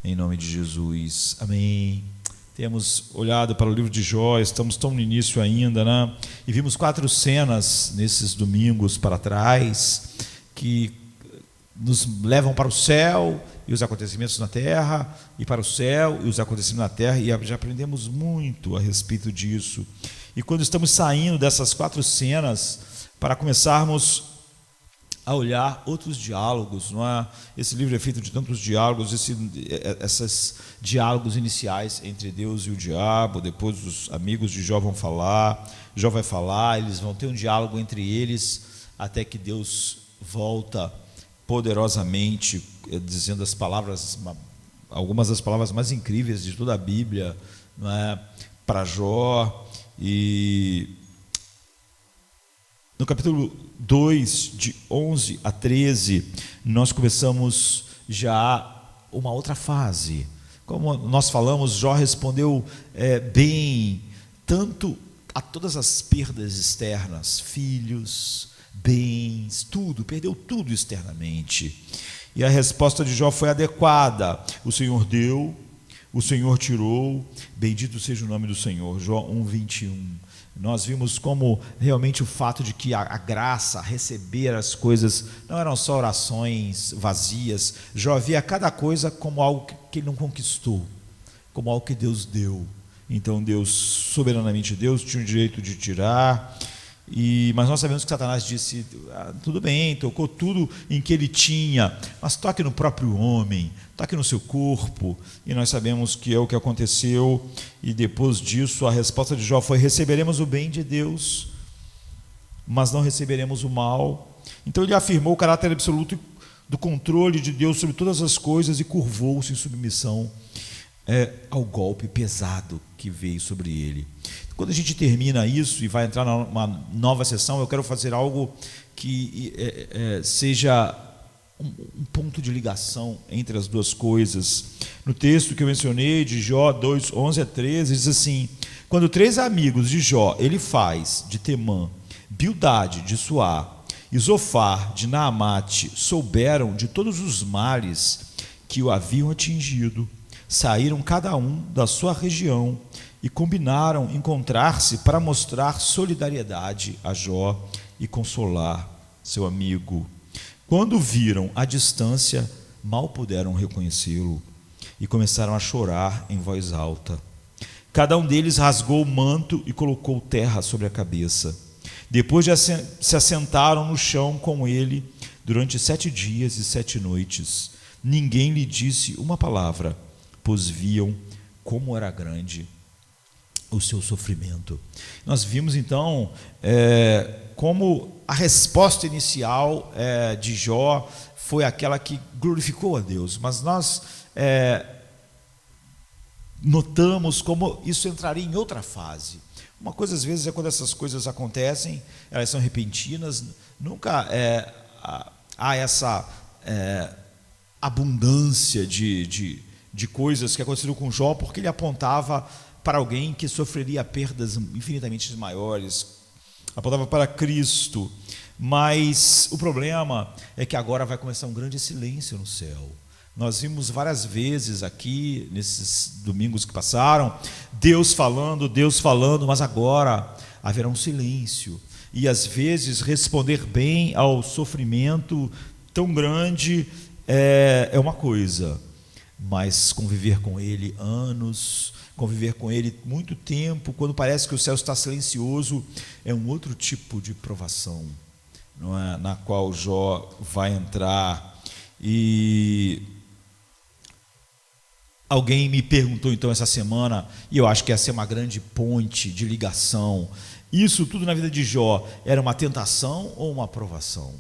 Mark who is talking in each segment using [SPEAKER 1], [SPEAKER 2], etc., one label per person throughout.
[SPEAKER 1] em nome de Jesus. Amém. Temos olhado para o livro de Jó, estamos tão no início ainda, né? E vimos 4 cenas nesses domingos para trás que nos levam para o céu e os acontecimentos na terra, e para o céu e os acontecimentos na terra, e já aprendemos muito a respeito disso. E quando estamos saindo dessas 4 cenas, para começarmos a olhar outros diálogos, não é? Esse livro é feito de tantos diálogos, esses diálogos iniciais entre Deus e o diabo, depois os amigos de Jó vão falar, Jó vai falar, eles vão ter um diálogo entre eles, até que Deus volta poderosamente, dizendo as palavras, algumas das palavras mais incríveis de toda a Bíblia, não é? Para Jó. E no capítulo 2, de 11 a 13, nós começamos já uma outra fase. Como nós falamos, Jó respondeu bem, tanto a todas as perdas externas, filhos, bens, tudo, perdeu tudo externamente. E a resposta de Jó foi adequada. O Senhor deu, o Senhor tirou, bendito seja o nome do Senhor. Jó 1:21. Nós vimos como realmente o fato de que a graça, receber as coisas, não eram só orações vazias. Jó via cada coisa como algo que ele não conquistou, como algo que Deus deu. Então Deus, soberanamente Deus, tinha o direito de tirar. Mas nós sabemos que Satanás disse, tudo bem, tocou tudo em que ele tinha, mas toque no próprio homem, toque no seu corpo, e nós sabemos que é o que aconteceu. E depois disso a resposta de Jó foi: receberemos o bem de Deus, mas não receberemos o mal. Então ele afirmou o caráter absoluto do controle de Deus sobre todas as coisas e curvou-se em submissão ao golpe pesado que veio sobre ele. Quando a gente termina isso e vai entrar numa nova sessão, eu quero fazer algo que seja um ponto de ligação entre as duas coisas. No texto que eu mencionei, de Jó 2, 11 a 13, diz assim: quando 3 amigos de Jó, Elifaz, de Temã, Bildade, de Suá, e Zofar, de Naamate, souberam de todos os males que o haviam atingido, saíram cada um da sua região e combinaram encontrar-se para mostrar solidariedade a Jó e consolar seu amigo. Quando viram à distância, mal puderam reconhecê-lo e começaram a chorar em voz alta. Cada um deles rasgou o manto e colocou terra sobre a cabeça. Depois se assentaram no chão com ele durante 7 dias e 7 noites. Ninguém lhe disse uma palavra, pois viam como era grande o seu sofrimento. Nós vimos então como a resposta inicial de Jó foi aquela que glorificou a Deus, mas nós notamos como isso entraria em outra fase. Uma coisa às vezes é quando essas coisas acontecem, elas são repentinas, nunca há essa abundância de coisas que aconteceram com Jó, porque ele apontava para alguém que sofreria perdas infinitamente maiores, apontava para Cristo. Mas o problema é que agora vai começar um grande silêncio no céu. Nós vimos várias vezes aqui, nesses domingos que passaram, Deus falando, mas agora haverá um silêncio. E às vezes responder bem ao sofrimento tão grande é uma coisa, mas conviver com ele anos, conviver com ele muito tempo, quando parece que o céu está silencioso, é um outro tipo de provação, não é? Na qual Jó vai entrar. E alguém me perguntou então essa semana, e eu acho que essa é uma grande ponte de ligação: isso tudo na vida de Jó era uma tentação ou uma provação?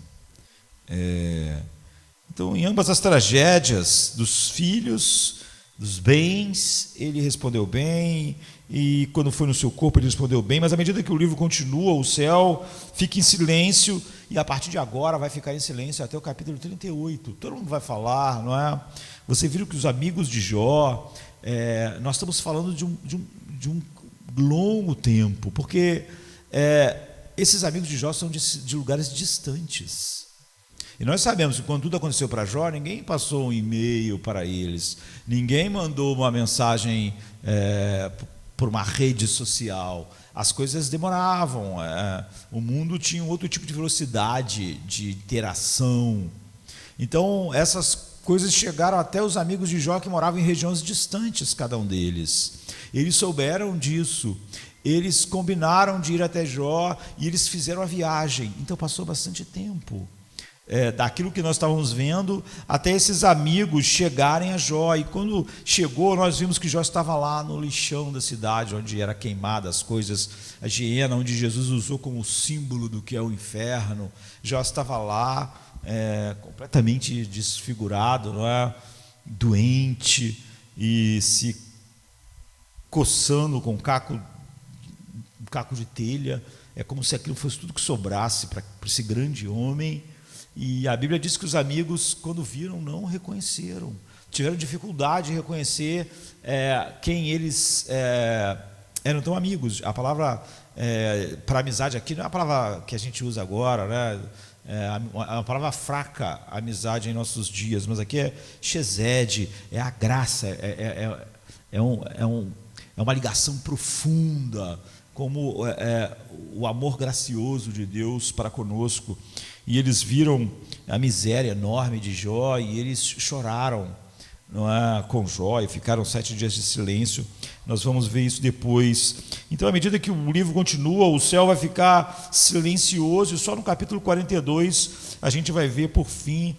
[SPEAKER 1] Então, em ambas as tragédias, dos filhos, dos bens, ele respondeu bem, e quando foi no seu corpo ele respondeu bem, mas à medida que o livro continua, o céu fica em silêncio, e a partir de agora vai ficar em silêncio até o capítulo 38, todo mundo vai falar, não é? Você viu que os amigos de Jó, nós estamos falando de um longo tempo, porque esses amigos de Jó são de lugares distantes. E nós sabemos que quando tudo aconteceu para Jó, ninguém passou um e-mail para eles, ninguém mandou uma mensagem por uma rede social. As coisas demoravam, o mundo tinha um outro tipo de velocidade de interação. Então, essas coisas chegaram até os amigos de Jó que moravam em regiões distantes, cada um deles. Eles souberam disso, eles combinaram de ir até Jó e eles fizeram a viagem. Então, passou bastante tempo. Daquilo que nós estávamos vendo, até esses amigos chegarem a Jó. E quando chegou, nós vimos que Jó estava lá no lixão da cidade, onde era queimada as coisas, a hiena, onde Jesus usou como símbolo do que é o inferno. Jó estava lá, completamente desfigurado, não é? Doente, e se coçando com um caco de telha. É como se aquilo fosse tudo que sobrasse para esse grande homem. E a Bíblia diz que os amigos, quando viram, não reconheceram. Tiveram dificuldade de reconhecer quem eles eram tão amigos. A palavra para amizade aqui não é a palavra que a gente usa agora, né? É uma palavra fraca, amizade em nossos dias, mas aqui é chesed, é a graça, é uma ligação profunda, como o amor gracioso de Deus para conosco. E eles viram a miséria enorme de Jó e eles choraram, não é, com Jó, e ficaram 7 dias de silêncio. Nós vamos ver isso depois. Então, à medida que o livro continua, o céu vai ficar silencioso, e só no capítulo 42 a gente vai ver, por fim,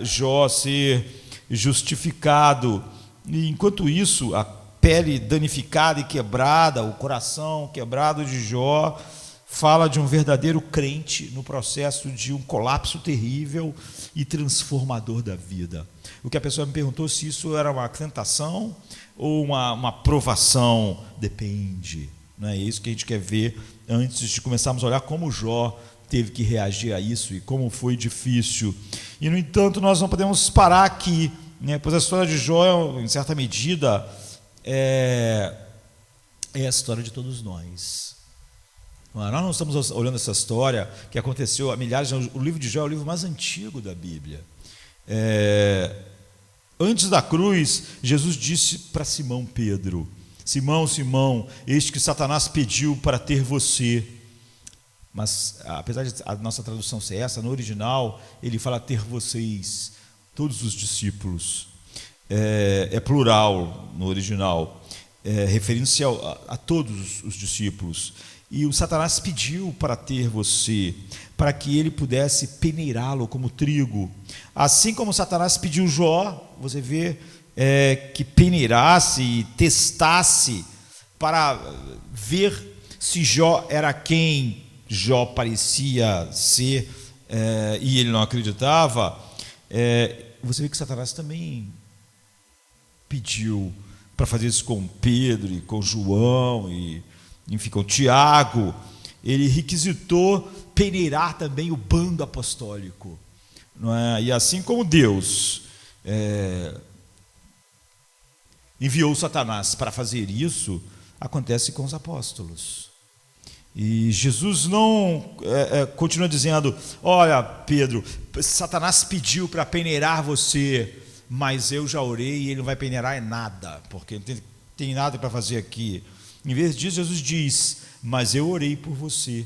[SPEAKER 1] Jó ser justificado. E enquanto isso, a pele danificada e quebrada, o coração quebrado de Jó, fala de um verdadeiro crente no processo de um colapso terrível e transformador da vida. O que a pessoa me perguntou se isso era uma tentação ou uma provação, depende. Não é isso que a gente quer ver antes de começarmos a olhar como Jó teve que reagir a isso e como foi difícil. E, no entanto, nós não podemos parar aqui, né? Pois a história de Jó, em certa medida, é a história de todos nós. Nós não estamos olhando essa história que aconteceu há milhares de anos. O livro de Jó é o livro mais antigo da Bíblia. Antes da cruz, Jesus disse para Simão Pedro: Simão, Simão, eis que Satanás pediu para ter você. Mas, apesar de a nossa tradução ser essa, no original, ele fala ter vocês, todos os discípulos. É plural no original, referindo-se a todos os discípulos. E o Satanás pediu para ter você, para que ele pudesse peneirá-lo como trigo. Assim como Satanás pediu Jó, você vê que peneirasse e testasse para ver se Jó era quem Jó parecia ser, e ele não acreditava. Você vê que Satanás também pediu para fazer isso com Pedro e com João e, enfim, com Tiago. Ele requisitou peneirar também o bando apostólico, não é? E assim como Deus enviou Satanás para fazer isso, acontece com os apóstolos. E Jesus não continua dizendo: olha, Pedro, Satanás pediu para peneirar você, mas eu já orei e ele não vai peneirar nada, porque não tem nada para fazer aqui. Em vez disso, Jesus diz: mas eu orei por você.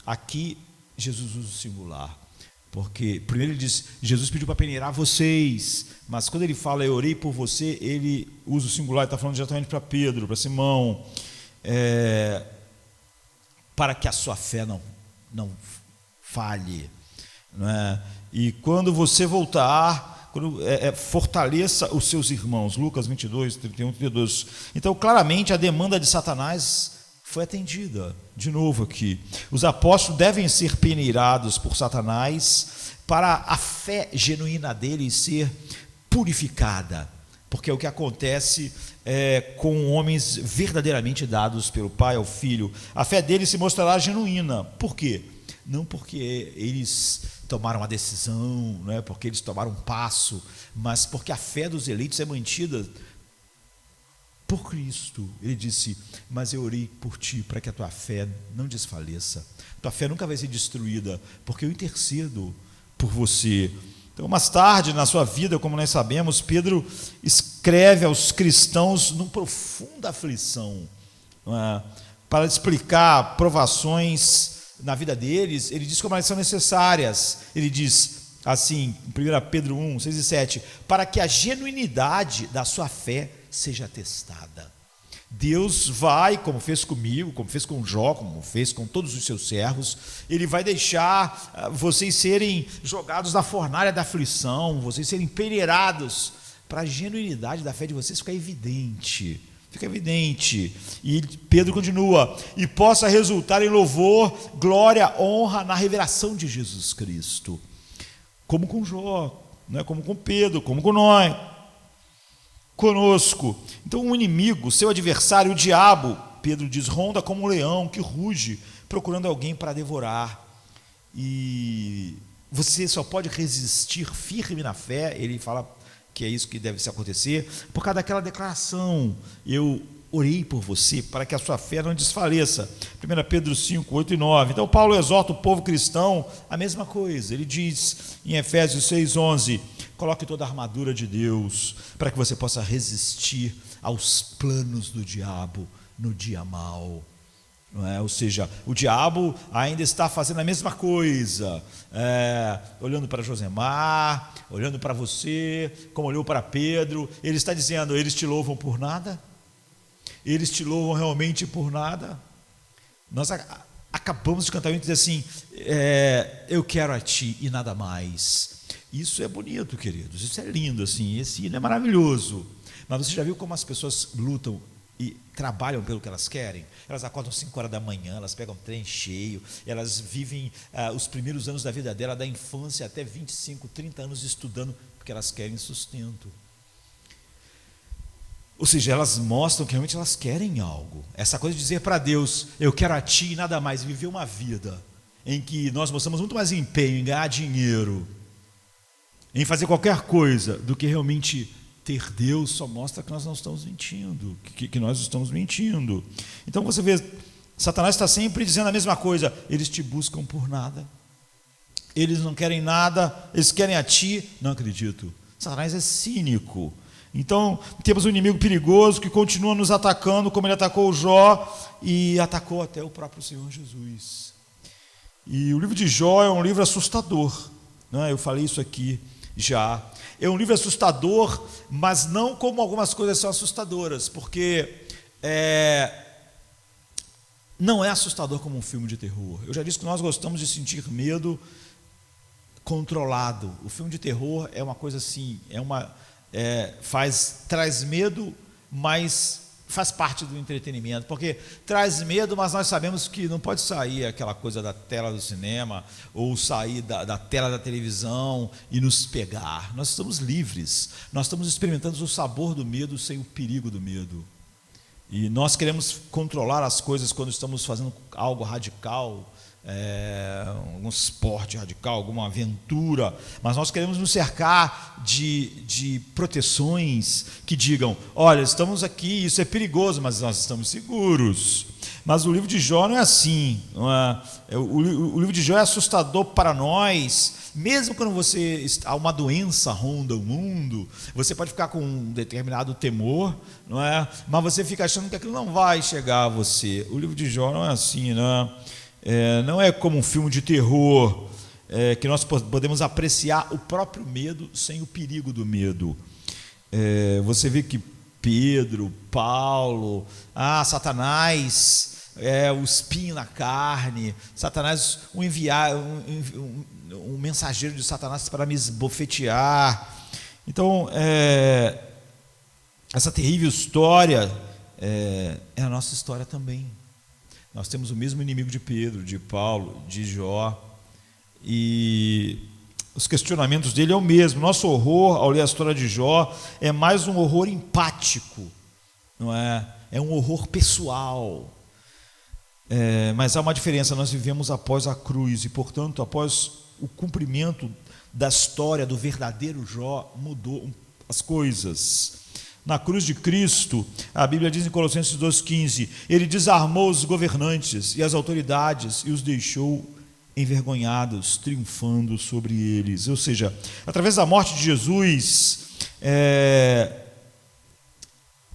[SPEAKER 1] Aqui Jesus usa o singular, porque primeiro ele diz: Jesus pediu para peneirar vocês, mas quando ele fala eu orei por você, ele usa o singular, ele está falando diretamente para Pedro, para Simão, para que a sua fé não falhe, não é? E quando você voltar, fortaleça os seus irmãos. Lucas 22, 31, 32. Então, claramente, a demanda de Satanás foi atendida. De novo aqui, os apóstolos devem ser peneirados por Satanás para a fé genuína deles ser purificada, porque é o que acontece com homens verdadeiramente dados pelo Pai ao Filho. A fé deles se mostrará genuína. Por quê? Não porque eles tomaram uma decisão, não é porque eles tomaram um passo, mas porque a fé dos eleitos é mantida por Cristo. Ele disse: mas eu orei por ti para que a tua fé não desfaleça. Tua fé nunca vai ser destruída, porque eu intercedo por você. Então, mais tarde na sua vida, como nós sabemos, Pedro escreve aos cristãos numa profunda aflição, não é? Para explicar provações na vida deles. Ele diz como elas são necessárias. Ele diz assim, em 1 Pedro 1, 6 e 7, para que a genuinidade da sua fé seja testada. Deus vai, como fez comigo, como fez com Jó, como fez com todos os seus servos, Ele vai deixar vocês serem jogados na fornalha da aflição, vocês serem peneirados, para a genuinidade da fé de vocês ficar evidente. Fica evidente. E Pedro continua: e possa resultar em louvor, glória, honra na revelação de Jesus Cristo. Como com Jó, não é? Como com Pedro, como com nós, conosco. Então o inimigo, seu adversário, o diabo, Pedro diz, ronda como um leão que ruge, procurando alguém para devorar. E você só pode resistir firme na fé, ele fala que é isso que deve se acontecer, por causa daquela declaração: eu orei por você para que a sua fé não desfaleça. 1 Pedro 5, 8 e 9. Então Paulo exorta o povo cristão a mesma coisa. Ele diz em Efésios 6, 11: coloque toda a armadura de Deus para que você possa resistir aos planos do diabo no dia mau. Não é? Ou seja, o diabo ainda está fazendo a mesma coisa, olhando para Josemar, olhando para você, como olhou para Pedro. Ele está dizendo: eles te louvam por nada? Eles te louvam realmente por nada? Nós acabamos de cantar e dizer assim: eu quero a ti e nada mais. Isso é bonito, queridos, isso é lindo, assim, esse hino é maravilhoso. Mas você já viu como as pessoas lutam e trabalham pelo que elas querem? Elas acordam 5 horas da manhã, elas pegam trem cheio, elas vivem os primeiros anos da vida dela, da infância até 25, 30 anos estudando, porque elas querem sustento. Ou seja, elas mostram que realmente elas querem algo. Essa coisa de dizer para Deus: eu quero a ti e nada mais, viver uma vida em que nós mostramos muito mais empenho em ganhar dinheiro, em fazer qualquer coisa, do que realmente ter Deus, só mostra que nós não estamos mentindo, que nós estamos mentindo. Então você vê, Satanás está sempre dizendo a mesma coisa: eles te buscam por nada, eles não querem nada, eles querem a ti. Não acredito. Satanás é cínico. Então temos um inimigo perigoso que continua nos atacando, como ele atacou o Jó e atacou até o próprio Senhor Jesus. E o livro de Jó é um livro assustador, não é? Eu falei isso aqui já. É um livro assustador, mas não como algumas coisas são assustadoras, porque não é assustador como um filme de terror. Eu já disse que nós gostamos de sentir medo controlado. O filme de terror é uma coisa assim, traz medo, mas faz parte do entretenimento, porque traz medo, mas nós sabemos que não pode sair aquela coisa da tela do cinema, ou sair da tela da televisão e nos pegar. Nós estamos livres, nós estamos experimentando o sabor do medo sem o perigo do medo. E nós queremos controlar as coisas quando estamos fazendo algo radical, algum esporte radical, alguma aventura, mas nós queremos nos cercar de proteções que digam: olha, estamos aqui, isso é perigoso, mas nós estamos seguros. Mas o livro de Jó não é assim, não é? O livro de Jó é assustador para nós. Mesmo quando uma doença ronda o mundo, você pode ficar com um determinado temor, não é? Mas você fica achando que aquilo não vai chegar a você. O livro de Jó não é assim, não é? Não é como um filme de terror, que nós podemos apreciar o próprio medo sem o perigo do medo. Você vê que Pedro, Paulo, Satanás, o espinho na carne, Satanás, um mensageiro de Satanás para me esbofetear. Então, essa terrível história é a nossa história também. Nós temos o mesmo inimigo de Pedro, de Paulo, de Jó, e os questionamentos dele é o mesmo. Nosso horror ao ler a história de Jó é mais um horror empático, não é? É um horror pessoal. Mas há uma diferença: nós vivemos após a cruz e, portanto, após o cumprimento da história do verdadeiro Jó, mudou as coisas. Na cruz de Cristo, a Bíblia diz em Colossenses 2,15: ele desarmou os governantes e as autoridades e os deixou envergonhados, triunfando sobre eles. Ou seja, através da morte de Jesus,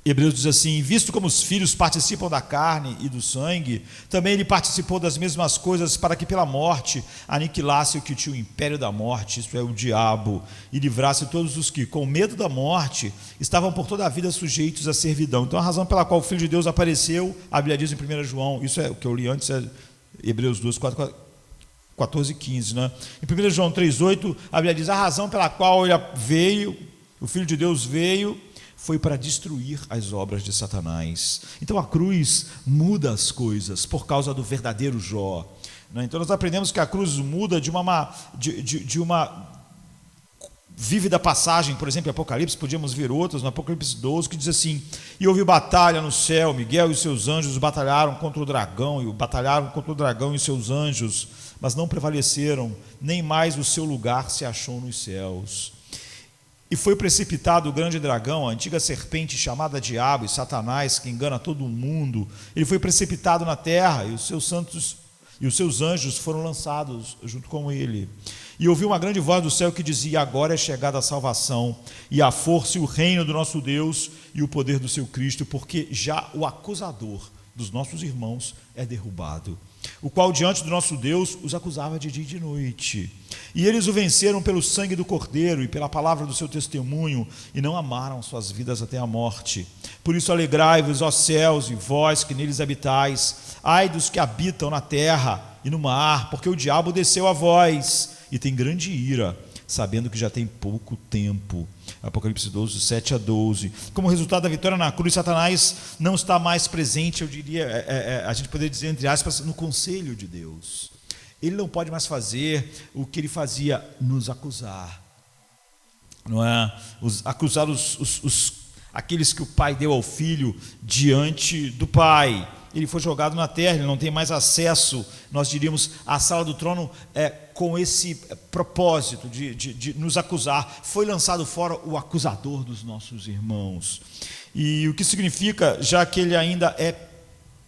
[SPEAKER 1] Hebreus diz assim: visto como os filhos participam da carne e do sangue, também ele participou das mesmas coisas, para que pela morte aniquilasse o que tinha o império da morte, isto é, o diabo, e livrasse todos os que, com medo da morte, estavam por toda a vida sujeitos à servidão. Então a razão pela qual o Filho de Deus apareceu, a Bíblia diz em 1 João, isso é o que eu li antes, é Hebreus 2, 14 e 15, né? Em 1 João 3,8, a Bíblia diz: a razão pela qual ele veio, o Filho de Deus veio, foi para destruir as obras de Satanás. Então a cruz muda as coisas por causa do verdadeiro Jó, né? Então nós aprendemos que a cruz muda de uma vívida passagem, por exemplo, em Apocalipse, podíamos ver outras, no Apocalipse 12, que diz assim: e houve batalha no céu, Miguel e seus anjos batalharam contra o dragão, e seus anjos, mas não prevaleceram, nem mais o seu lugar se achou nos céus. E foi precipitado o grande dragão, a antiga serpente chamada Diabo e Satanás, que engana todo o mundo. Ele foi precipitado na terra, e os seus anjos foram lançados junto com ele. E ouvi uma grande voz do céu que dizia: agora é chegada a salvação, e a força e o reino do nosso Deus, e o poder do seu Cristo, porque já o acusador dos nossos irmãos é derrubado, o qual diante do nosso Deus os acusava de dia e de noite. E eles o venceram pelo sangue do Cordeiro e pela palavra do seu testemunho, e não amaram suas vidas até a morte. Por isso alegrai-vos, ó céus, e vós que neles habitais, ai dos que habitam na terra e no mar, porque o diabo desceu a vós, e tem grande ira, sabendo que já tem pouco tempo. Apocalipse 12, 7 a 12. Como resultado da vitória na cruz, Satanás não está mais presente, eu diria, a gente poderia dizer, entre aspas, no conselho de Deus. Ele não pode mais fazer o que ele fazia, nos acusar, não é? Acusar aqueles que o pai deu ao filho diante do pai. Ele foi jogado na terra, ele não tem mais acesso, nós diríamos, à sala do trono, com esse propósito de nos acusar. Foi lançado fora o acusador dos nossos irmãos. E o que significa, já que ele ainda é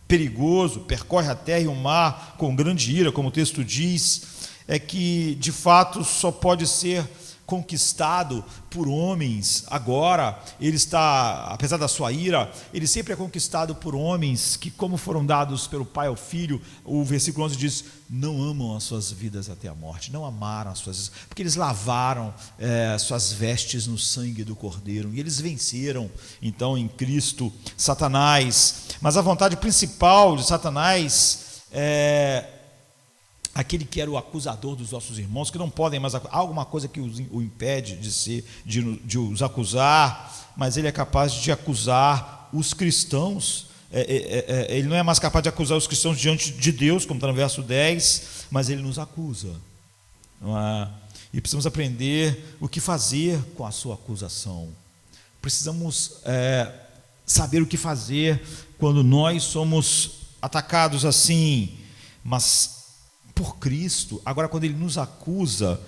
[SPEAKER 1] perigoso, percorre a terra e o mar com grande ira, como o texto diz, é que de fato só pode ser conquistado por homens. Agora ele está, apesar da sua ira, ele sempre é conquistado por homens que, como foram dados pelo pai ao filho, o versículo 11 diz: não amam as suas vidas até a morte, não amaram as suas vidas, porque eles lavaram suas vestes no sangue do Cordeiro, e eles venceram então em Cristo Satanás. Mas a vontade principal de Satanás aquele que era o acusador dos nossos irmãos, que não podem mais, há alguma coisa que o impede de os acusar, mas ele é capaz de acusar os cristãos. Ele não é mais capaz de acusar os cristãos diante de Deus, como está no verso 10, mas ele nos acusa, não é? E precisamos aprender o que fazer com a sua acusação. Precisamos saber o que fazer quando nós somos atacados assim, mas por Cristo. Agora, quando ele nos acusa,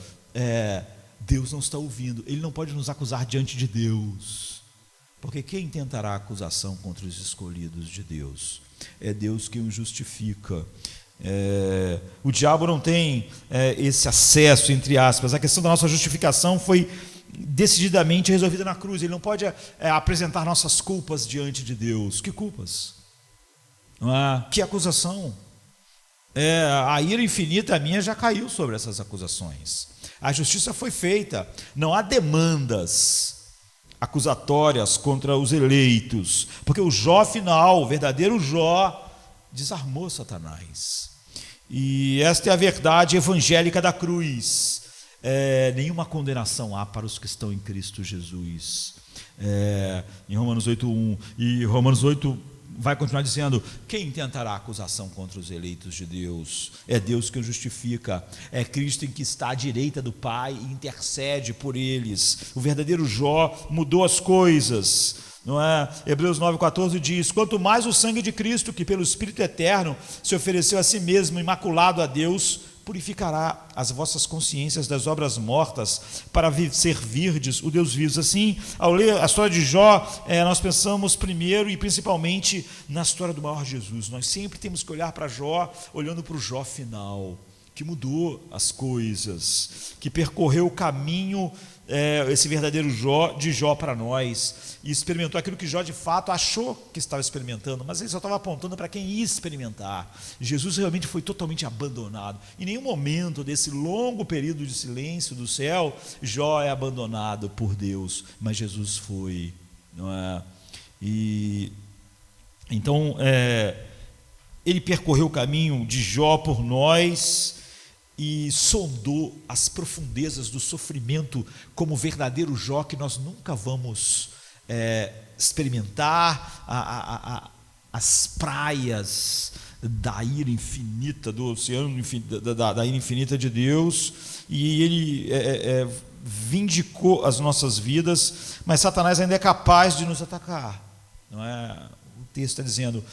[SPEAKER 1] Deus não está ouvindo, ele não pode nos acusar diante de Deus, porque quem tentará acusação contra os escolhidos de Deus? É Deus quem o justifica. O diabo não tem esse acesso, entre aspas. A questão da nossa justificação foi decididamente resolvida na cruz. Ele não pode apresentar nossas culpas diante de Deus. Que culpas? Que acusação? A ira infinita minha já caiu sobre essas acusações. A justiça foi feita. Não há demandas acusatórias contra os eleitos, porque o Jó final, o verdadeiro Jó, desarmou Satanás. E esta é a verdade evangélica da cruz. Nenhuma condenação há para os que estão em Cristo Jesus. Em Romanos 8:1, e Romanos 8 vai continuar dizendo: quem tentará acusação contra os eleitos de Deus? É Deus que o justifica, é Cristo em que está à direita do Pai e intercede por eles. O verdadeiro Jó mudou as coisas, não é? Hebreus 9:14 diz: quanto mais o sangue de Cristo, que pelo Espírito eterno se ofereceu a si mesmo imaculado a Deus, purificará as vossas consciências das obras mortas para servirdes o Deus vivo. Assim, ao ler a história de Jó, nós pensamos primeiro e principalmente na história do maior Jesus. Nós sempre temos que olhar para Jó, olhando para o Jó final, que mudou as coisas, que percorreu o caminho, esse verdadeiro Jó para nós, e experimentou aquilo que Jó de fato achou que estava experimentando, mas ele só estava apontando para quem ia experimentar. Jesus realmente foi totalmente abandonado. Em nenhum momento desse longo período de silêncio do céu, Jó é abandonado por Deus, mas Jesus foi, não é? E então ele percorreu o caminho de Jó por nós e sondou as profundezas do sofrimento como verdadeiro Jó, que nós nunca vamos experimentar as praias da ira infinita, do oceano da ira infinita de Deus, e ele vindicou as nossas vidas, mas Satanás ainda é capaz de nos atacar, não é? O texto está dizendo,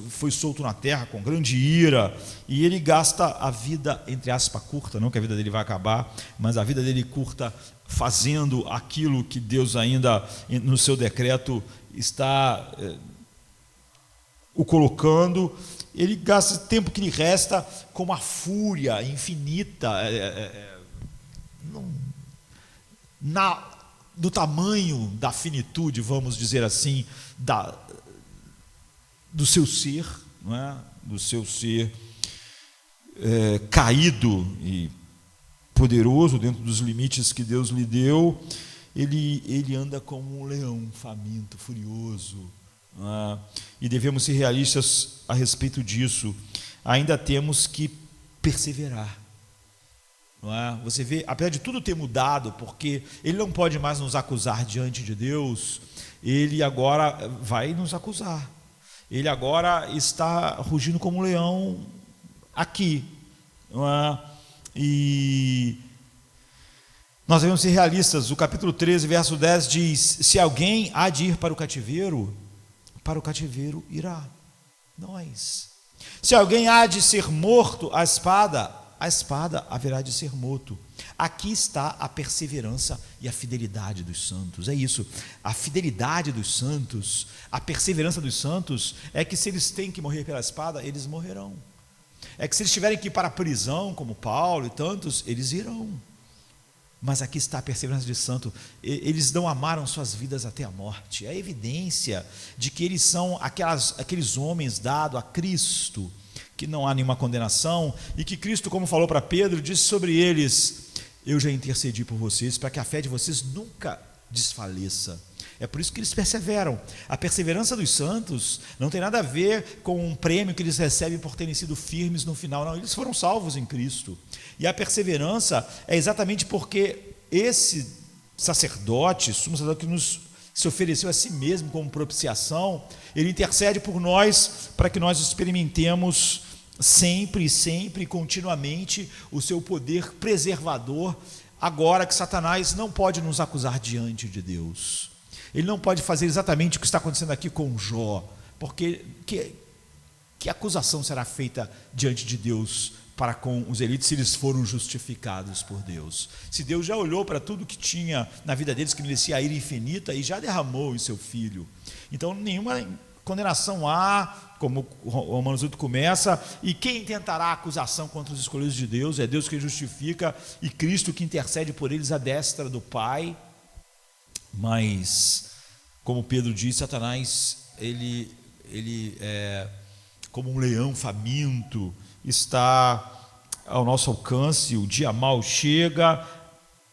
[SPEAKER 1] foi solto na terra com grande ira, e ele gasta a vida, entre aspas, curta, não que a vida dele vai acabar, mas a vida dele curta fazendo aquilo que Deus ainda, no seu decreto, está o colocando. Ele gasta o tempo que lhe resta com uma fúria infinita, do tamanho da finitude, vamos dizer assim, do seu ser, não é? Do seu ser caído e poderoso dentro dos limites que Deus lhe deu. Ele anda como um leão faminto, furioso, não é? E devemos ser realistas a respeito disso. Ainda temos que perseverar, não é? Você vê, apesar de tudo ter mudado, porque ele não pode mais nos acusar diante de Deus, ele agora vai nos acusar. Ele agora está rugindo como um leão aqui, não é? E nós devemos ser realistas. O capítulo 13, verso 10 diz: se alguém há de ir para o cativeiro irá nós. Se alguém há de ser morto à espada haverá de ser morto. Aqui está a perseverança e a fidelidade dos santos. É isso, a fidelidade dos santos, a perseverança dos santos é que se eles têm que morrer pela espada, eles morrerão. É que se eles tiverem que ir para a prisão, como Paulo e tantos, eles irão. Mas aqui está a perseverança de santo. Eles não amaram suas vidas até a morte. É a evidência de que eles são aqueles homens dados a Cristo, que não há nenhuma condenação, e que Cristo, como falou para Pedro, disse sobre eles: eu já intercedi por vocês, para que a fé de vocês nunca desfaleça. É por isso que eles perseveram. A perseverança dos santos não tem nada a ver com um prêmio que eles recebem por terem sido firmes no final, não, eles foram salvos em Cristo. E a perseverança é exatamente porque esse sacerdote, sumo sacerdote, que se ofereceu a si mesmo como propiciação, ele intercede por nós, para que nós experimentemos sempre, continuamente, o seu poder preservador, agora que Satanás não pode nos acusar diante de Deus. Ele não pode fazer exatamente o que está acontecendo aqui com Jó, porque que acusação será feita diante de Deus para com os elites, se eles foram justificados por Deus? Se Deus já olhou para tudo que tinha na vida deles, que merecia a ira infinita, e já derramou em seu Filho, então nenhuma condenação há, como Romanos 8 começa. E quem tentará acusação contra os escolhidos de Deus? É Deus que justifica, e Cristo que intercede por eles à destra do Pai. Mas, como Pedro diz, Satanás, ele é como um leão faminto, está ao nosso alcance. O dia mau chega.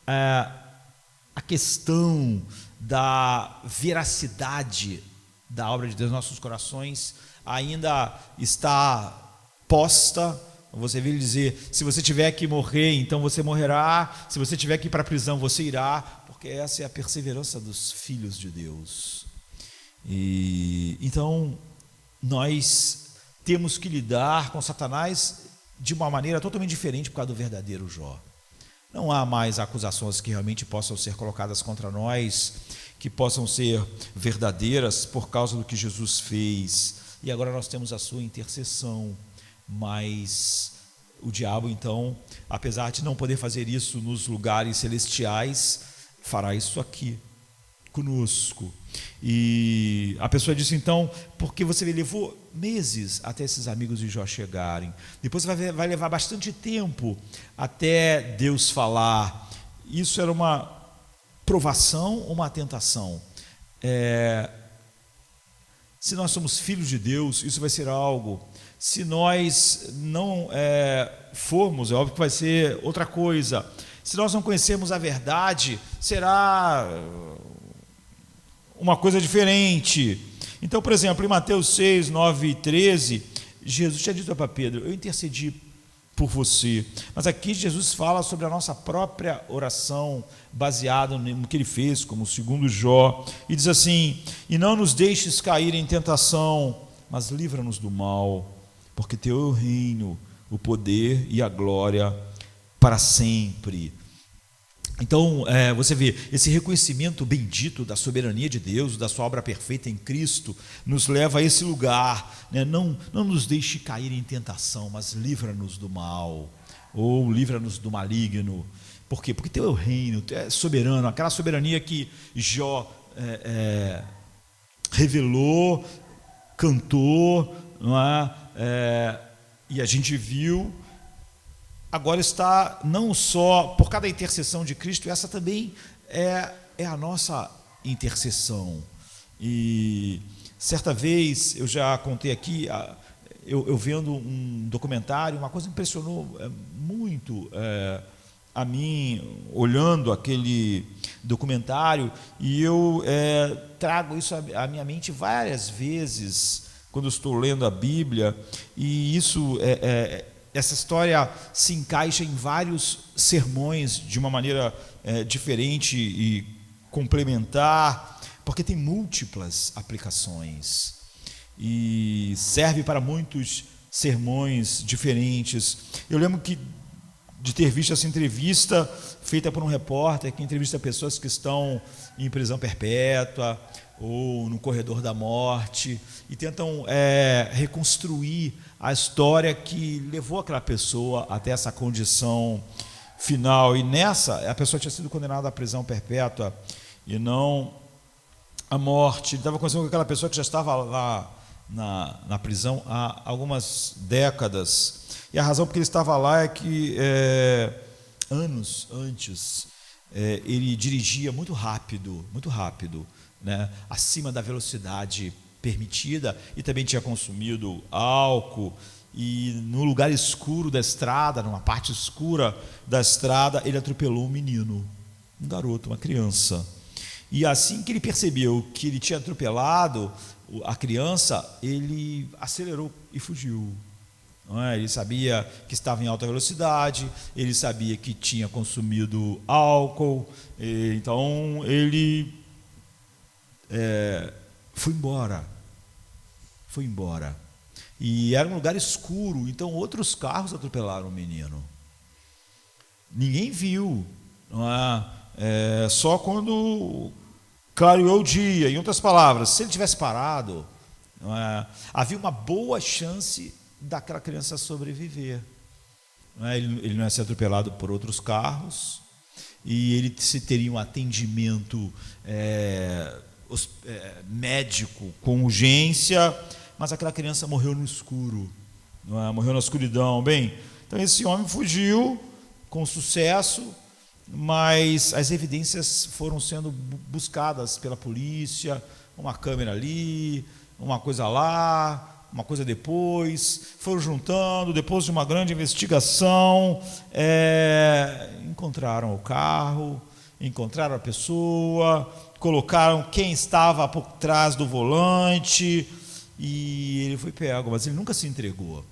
[SPEAKER 1] A questão da veracidade da obra de Deus em nossos corações ainda está posta. Você vê ele dizer: se você tiver que morrer, então você morrerá; se você tiver que ir para a prisão, você irá, porque essa é a perseverança dos filhos de Deus. E então nós temos que lidar com Satanás de uma maneira totalmente diferente por causa do verdadeiro Jó. Não há mais acusações que realmente possam ser colocadas contra nós, que possam ser verdadeiras por causa do que Jesus fez. E agora nós temos a sua intercessão. Mas o diabo, então, apesar de não poder fazer isso nos lugares celestiais, fará isso aqui conosco. E a pessoa disse, então, porque você levou meses até esses amigos de Jó chegarem. Depois vai levar bastante tempo até Deus falar. Isso era uma provação ou uma tentação? Se nós somos filhos de Deus, isso vai ser algo. Se nós não formos, é óbvio que vai ser outra coisa. Se nós não conhecermos a verdade, será uma coisa diferente. Então, por exemplo, em Mateus 6, 9 e 13, Jesus tinha dito para Pedro, eu intercedi por você. Mas aqui Jesus fala sobre a nossa própria oração, baseada no que ele fez, como segundo Jó, e diz assim, e não nos deixes cair em tentação, mas livra-nos do mal, porque teu é o reino, o poder e a glória para sempre. Então, você vê, esse reconhecimento bendito da soberania de Deus, da sua obra perfeita em Cristo, nos leva a esse lugar, né? Não nos deixe cair em tentação, mas livra-nos do mal, ou livra-nos do maligno. Por quê? Porque teu é o reino, tu é soberano, aquela soberania que Jó revelou, cantou, não é? E a gente viu. Agora está não só por cada intercessão de Cristo, essa também é a nossa intercessão. E certa vez, eu já contei aqui, eu vendo um documentário, uma coisa impressionou muito a mim, olhando aquele documentário, e eu trago isso à minha mente várias vezes, quando eu estou lendo a Bíblia, e isso essa história se encaixa em vários sermões de uma maneira diferente e complementar, porque tem múltiplas aplicações e serve para muitos sermões diferentes. Eu lembro de ter visto essa entrevista feita por um repórter que entrevista pessoas que estão em prisão perpétua ou no corredor da morte e tentam reconstruir a história que levou aquela pessoa até essa condição final. E nessa, a pessoa tinha sido condenada à prisão perpétua e não à morte. Ele estava conversando com aquela pessoa que já estava lá na prisão há algumas décadas. E a razão por que ele estava lá é que anos antes ele dirigia muito rápido, né, acima da velocidade permitida, e também tinha consumido álcool, e no lugar escuro da estrada, numa parte escura da estrada, ele atropelou um menino, um garoto, uma criança. E assim que ele percebeu que ele tinha atropelado a criança, ele acelerou e fugiu. Ele sabia que estava em alta velocidade, ele sabia que tinha consumido álcool, então ele foi embora. E era um lugar escuro, então outros carros atropelaram o menino. Ninguém viu, não é? Só quando clareou o dia. Em outras palavras, se ele tivesse parado, não é? Havia uma boa chance daquela criança sobreviver. Não é? Ele não ia ser atropelado por outros carros, e ele teria um atendimento médico com urgência, mas aquela criança morreu no escuro, não é? Morreu na escuridão. Bem, então esse homem fugiu com sucesso, mas as evidências foram sendo buscadas pela polícia, uma câmera ali, uma coisa lá, uma coisa depois, foram juntando, depois de uma grande investigação, encontraram o carro, encontraram a pessoa, colocaram quem estava por trás do volante, e ele foi pego, mas ele nunca se entregou.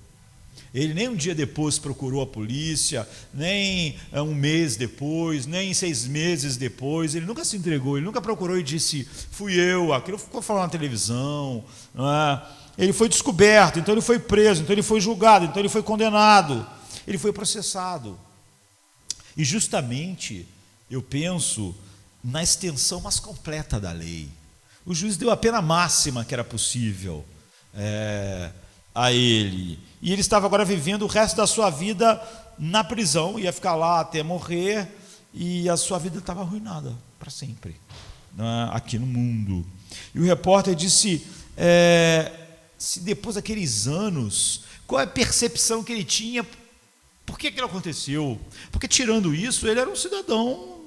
[SPEAKER 1] Ele nem um dia depois procurou a polícia, nem um mês depois, nem 6 meses depois, ele nunca se entregou, ele nunca procurou e disse, fui eu, aquilo ficou falando na televisão, não é? Ele foi descoberto, então ele foi preso, então ele foi julgado, então ele foi condenado, ele foi processado. E justamente, eu penso na extensão mais completa da lei. O juiz deu a pena máxima que era possível a ele. E ele estava agora vivendo o resto da sua vida na prisão, ia ficar lá até morrer, e a sua vida estava arruinada para sempre. né, aqui no mundo. E o repórter disse, se depois daqueles anos, qual é a percepção que ele tinha, por que aquilo aconteceu? Porque, tirando isso, ele era um cidadão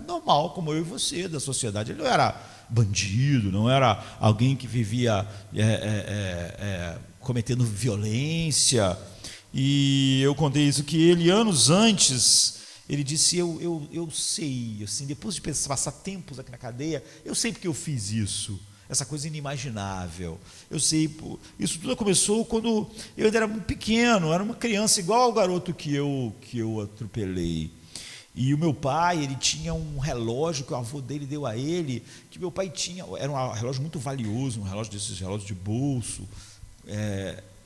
[SPEAKER 1] normal, como eu e você, da sociedade. Ele não era bandido, não era alguém que vivia cometendo violência. E eu contei isso, que ele, anos antes, ele disse, eu sei, assim, depois de passar tempos aqui na cadeia, eu sei porque eu fiz isso, essa coisa inimaginável. Eu sei, isso tudo começou quando eu ainda era muito pequeno, era uma criança igual ao garoto que eu atropelei. E o meu pai, ele tinha um relógio que o avô dele deu a ele, que meu pai tinha, era um relógio muito valioso, um relógio desses relógios de bolso,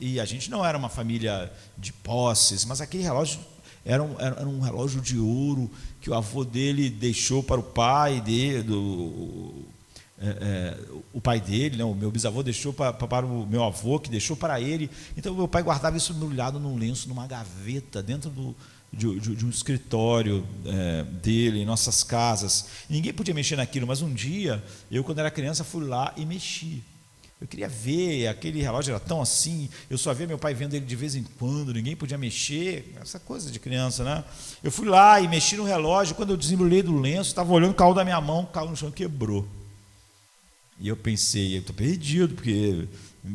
[SPEAKER 1] e a gente não era uma família de posses, mas aquele relógio era um relógio de ouro que o avô dele deixou para o pai dele, o pai dele, né, o meu bisavô deixou para o meu avô, que deixou para ele. Então meu pai guardava isso embrulhado num lenço, numa gaveta, dentro de um escritório dele, em nossas casas. E ninguém podia mexer naquilo, mas um dia, eu, quando era criança, fui lá e mexi. Eu queria ver, aquele relógio era tão assim, eu só via meu pai vendo ele de vez em quando, ninguém podia mexer, essa coisa de criança, né? Eu fui lá e mexi no relógio, quando eu desembrulhei do lenço, estava olhando, caiu da minha mão, caiu no chão e quebrou. E eu pensei, eu estou perdido, porque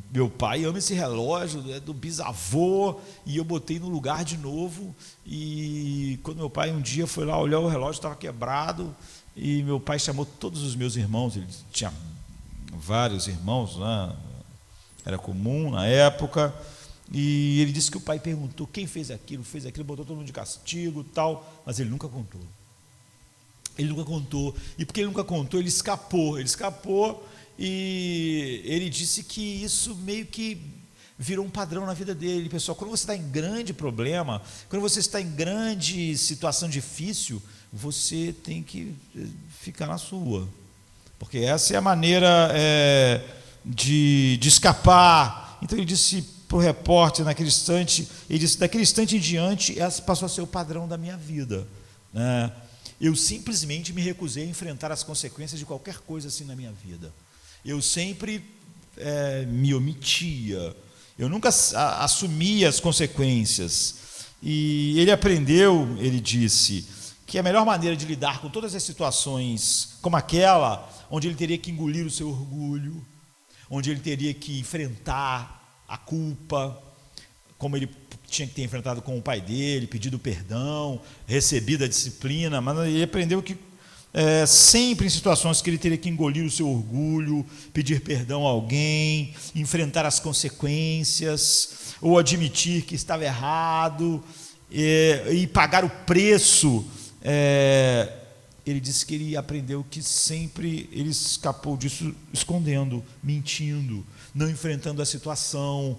[SPEAKER 1] meu pai ama esse relógio, é do bisavô, e eu botei no lugar de novo, e quando meu pai um dia foi lá olhar o relógio, estava quebrado, e meu pai chamou todos os meus irmãos, ele tinha vários irmãos, né? Era comum na época, e ele disse que o pai perguntou quem fez aquilo, botou todo mundo de castigo, tal, mas ele nunca contou. Ele nunca contou, e porque ele nunca contou, ele escapou, e ele disse que isso meio que virou um padrão na vida dele. Pessoal, quando você está em grande problema, quando você está em grande situação difícil, você tem que ficar na sua, porque essa é a maneira de escapar. Então ele disse para o repórter naquele instante, ele disse, daquele instante em diante, essa passou a ser o padrão da minha vida, né? Eu simplesmente me recusei a enfrentar as consequências de qualquer coisa assim na minha vida. Eu sempre me omitia, eu nunca assumia as consequências. E ele aprendeu, ele disse, que a melhor maneira de lidar com todas as situações como aquela, onde ele teria que engolir o seu orgulho, onde ele teria que enfrentar a culpa, como ele tinha que ter enfrentado com o pai dele, pedido perdão, recebido a disciplina, mas ele aprendeu que sempre em situações que ele teria que engolir o seu orgulho, pedir perdão a alguém, enfrentar as consequências, ou admitir que estava errado, e pagar o preço. Ele disse que ele aprendeu que sempre ele escapou disso escondendo, mentindo, não enfrentando a situação,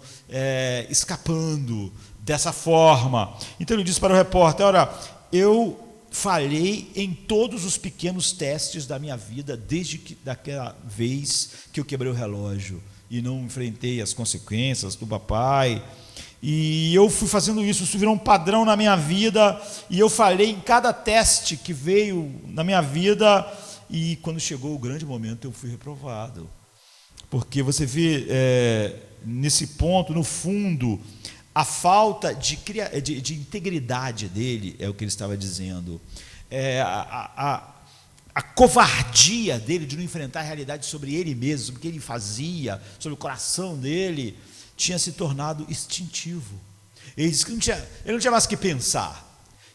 [SPEAKER 1] escapando dessa forma. Então ele disse para o repórter, olha, eu falhei em todos os pequenos testes da minha vida, daquela vez que eu quebrei o relógio e não enfrentei as consequências do papai. E eu fui fazendo isso virou um padrão na minha vida, e eu falhei em cada teste que veio na minha vida, e quando chegou o grande momento eu fui reprovado. Porque você vê nesse ponto, no fundo, a falta de integridade dele, é o que ele estava dizendo, a covardia dele de não enfrentar a realidade sobre ele mesmo, sobre o que ele fazia, sobre o coração dele, tinha se tornado instintivo. Ele disse que ele não tinha mais que pensar.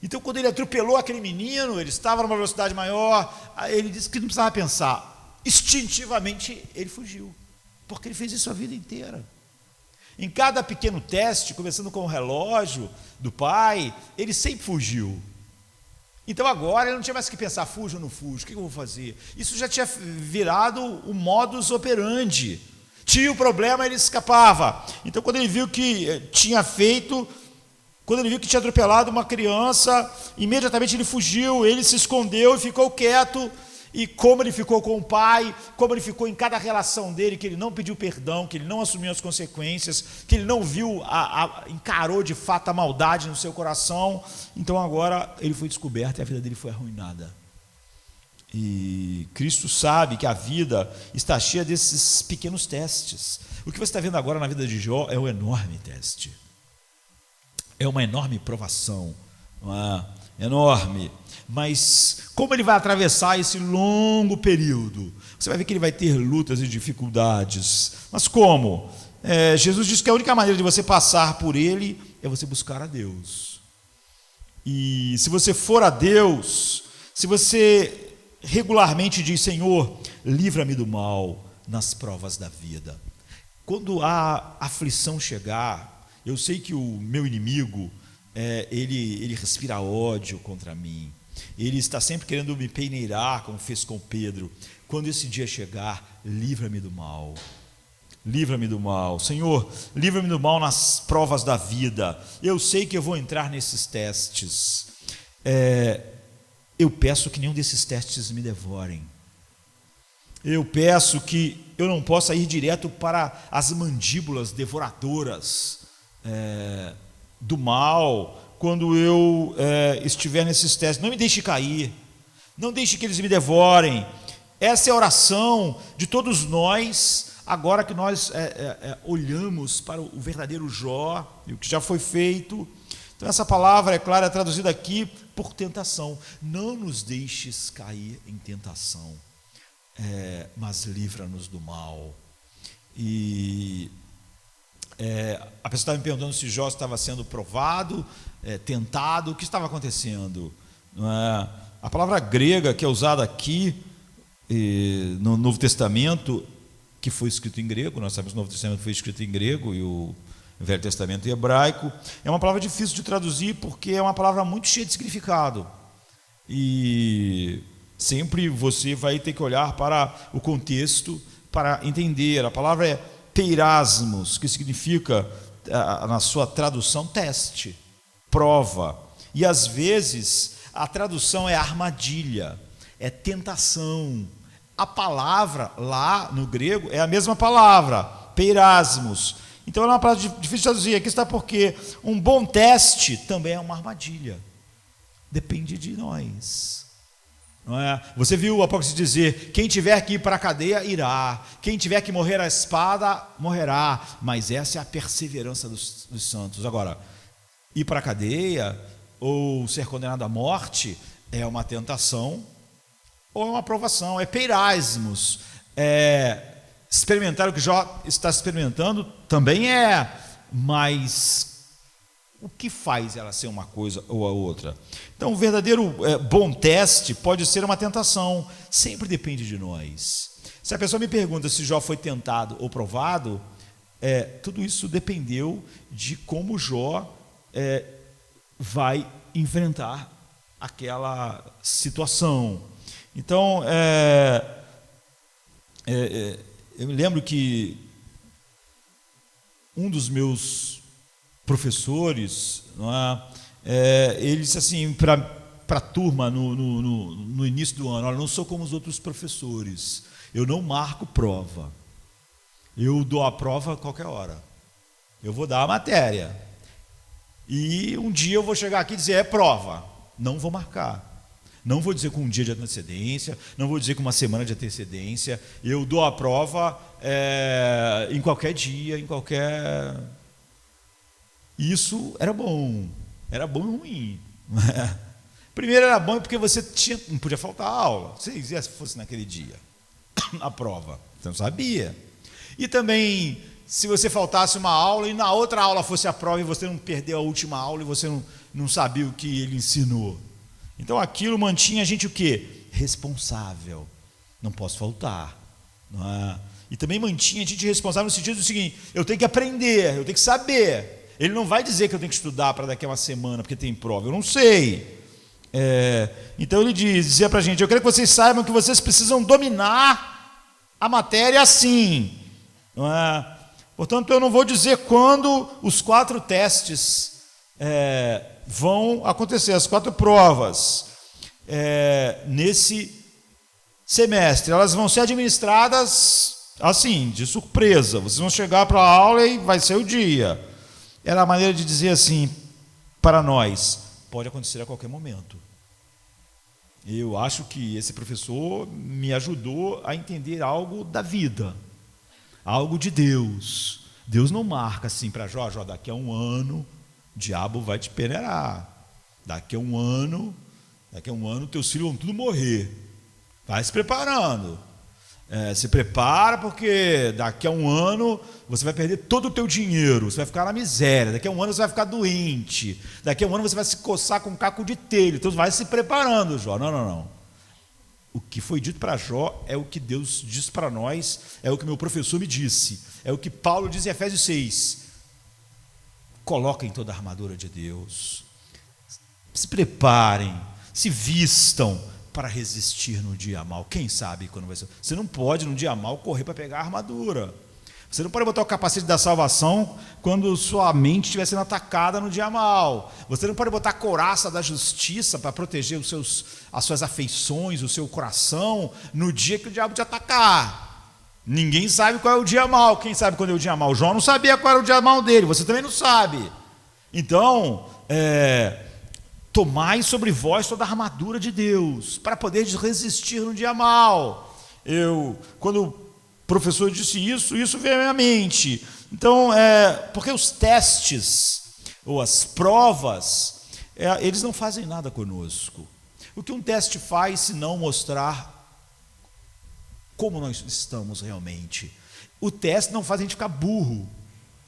[SPEAKER 1] Então, quando ele atropelou aquele menino, ele estava numa velocidade maior, ele disse que não precisava pensar. Instintivamente, ele fugiu, porque ele fez isso a vida inteira. Em cada pequeno teste, começando com o relógio do pai, ele sempre fugiu. Então agora ele não tinha mais que pensar, fujo ou não fujo, o que eu vou fazer? Isso já tinha virado o modus operandi. Tinha o problema, ele escapava. Então quando ele viu que tinha atropelado uma criança, imediatamente ele fugiu, ele se escondeu e ficou quieto. E como ele ficou com o pai, como ele ficou em cada relação dele, que ele não pediu perdão, que ele não assumiu as consequências, que ele não viu, encarou de fato a maldade no seu coração. Então agora ele foi descoberto e a vida dele foi arruinada. E Cristo sabe que a vida está cheia desses pequenos testes. O que você está vendo agora na vida de Jó é um enorme teste. É uma enorme provação, não é? Enorme. Mas como ele vai atravessar esse longo período? Você vai ver que ele vai ter lutas e dificuldades. Mas como? Jesus diz que a única maneira de você passar por ele é você buscar a Deus. E se você for a Deus, se você regularmente diz: Senhor, livra-me do mal nas provas da vida. Quando a aflição chegar, eu sei que o meu inimigo, ele respira ódio contra mim. Ele está sempre querendo me peneirar, como fez com Pedro. Quando esse dia chegar, livra-me do mal. Livra-me do mal. Senhor, livra-me do mal nas provas da vida. Eu sei que eu vou entrar nesses testes. Eu peço que nenhum desses testes me devorem. Eu peço que eu não possa ir direto para as mandíbulas devoradoras do mal, quando eu estiver nesses testes. Não me deixe cair, não deixe que eles me devorem. Essa é a oração de todos nós, agora que nós olhamos para o verdadeiro Jó, e o que já foi feito. Então essa palavra, é claro, é traduzida aqui por tentação. Não nos deixes cair em tentação, mas livra-nos do mal. E a pessoa estava me perguntando se Jó estava sendo provado, tentado, o que estava acontecendo. Não é? A palavra grega que é usada aqui no Novo Testamento, que foi escrito em grego, nós sabemos que o Novo Testamento foi escrito em grego e o Velho Testamento em hebraico, é uma palavra difícil de traduzir porque é uma palavra muito cheia de significado. E sempre você vai ter que olhar para o contexto para entender. A palavra é peirasmos, que significa, na sua tradução, teste, prova. E às vezes a tradução é armadilha, é tentação. A palavra lá no grego é a mesma palavra, peirasmos. Então é uma palavra difícil de traduzir. Aqui está porque um bom teste também é uma armadilha. Depende de nós. Não é? Você viu o Apocalipse dizer: quem tiver que ir para a cadeia, irá. Quem tiver que morrer à espada, morrerá. Mas essa é a perseverança dos santos. Agora, ir para a cadeia ou ser condenado à morte é uma tentação ou é uma aprovação, é peirasmos. Experimentar o que Jó está experimentando também mas o que faz ela ser uma coisa ou a outra? Então, o verdadeiro bom teste pode ser uma tentação, sempre depende de nós. Se a pessoa me pergunta se Jó foi tentado ou provado, tudo isso dependeu de como Jó vai enfrentar aquela situação. Então, eu me lembro que um dos meus professores, ele disse assim para a turma no início do ano: olha, não sou como os outros professores, eu não marco prova, eu dou a prova a qualquer hora, eu vou dar a matéria, e um dia eu vou chegar aqui e dizer: é prova, não vou marcar. Não vou dizer com um dia de antecedência, não vou dizer com uma semana de antecedência. Eu dou a prova em qualquer dia, em qualquer... Isso era bom e ruim. Primeiro era bom porque você não podia faltar a aula. Se fosse naquele dia, a prova, você não sabia. E também, se você faltasse uma aula e na outra aula fosse a prova e você não perdeu a última aula e você não sabia o que ele ensinou. Então aquilo mantinha a gente o quê? Responsável. Não posso faltar. Não é? E também mantinha a gente responsável no sentido do seguinte: eu tenho que aprender, eu tenho que saber. Ele não vai dizer que eu tenho que estudar para daqui a uma semana porque tem prova, eu não sei. Então ele dizia para a gente: eu quero que vocês saibam que vocês precisam dominar a matéria assim. Não é? Portanto, eu não vou dizer quando os 4 testes vão acontecer, as 4 provas nesse semestre. Elas vão ser administradas assim, de surpresa. Vocês vão chegar para a aula e vai ser o dia. Era a maneira de dizer assim para nós: pode acontecer a qualquer momento. Eu acho que esse professor me ajudou a entender algo da vida, algo de Deus. Deus não marca assim para Jó, daqui a um ano o diabo vai te peneirar. Daqui a um ano teus filhos vão tudo morrer. Vai se preparando. Se prepara, porque daqui a um ano você vai perder todo o teu dinheiro, você vai ficar na miséria, daqui a um ano você vai ficar doente, daqui a um ano você vai se coçar com um caco de telha. Então vai se preparando, Jó. Não. O que foi dito para Jó é o que Deus diz para nós, é o que meu professor me disse, é o que Paulo diz em Efésios 6. Coloquem toda a armadura de Deus, se preparem, se vistam para resistir no dia mal. Quem sabe quando vai ser? Você não pode no dia mal correr para pegar a armadura. Você não pode botar o capacete da salvação quando sua mente estiver sendo atacada no dia mal. Você não pode botar a couraça da justiça para proteger as suas afeições, o seu coração, no dia que o diabo te atacar. Ninguém sabe qual é o dia mal. Quem sabe quando é o dia mal? João não sabia qual era o dia mal dele, você também não sabe. Então, tomai sobre vós toda a armadura de Deus, para poder resistir no dia mal. Quando o professor disse isso veio à minha mente. Então, porque os testes, ou as provas, eles não fazem nada conosco. O que um teste faz, se não mostrar como nós estamos realmente? O teste não faz a gente ficar burro.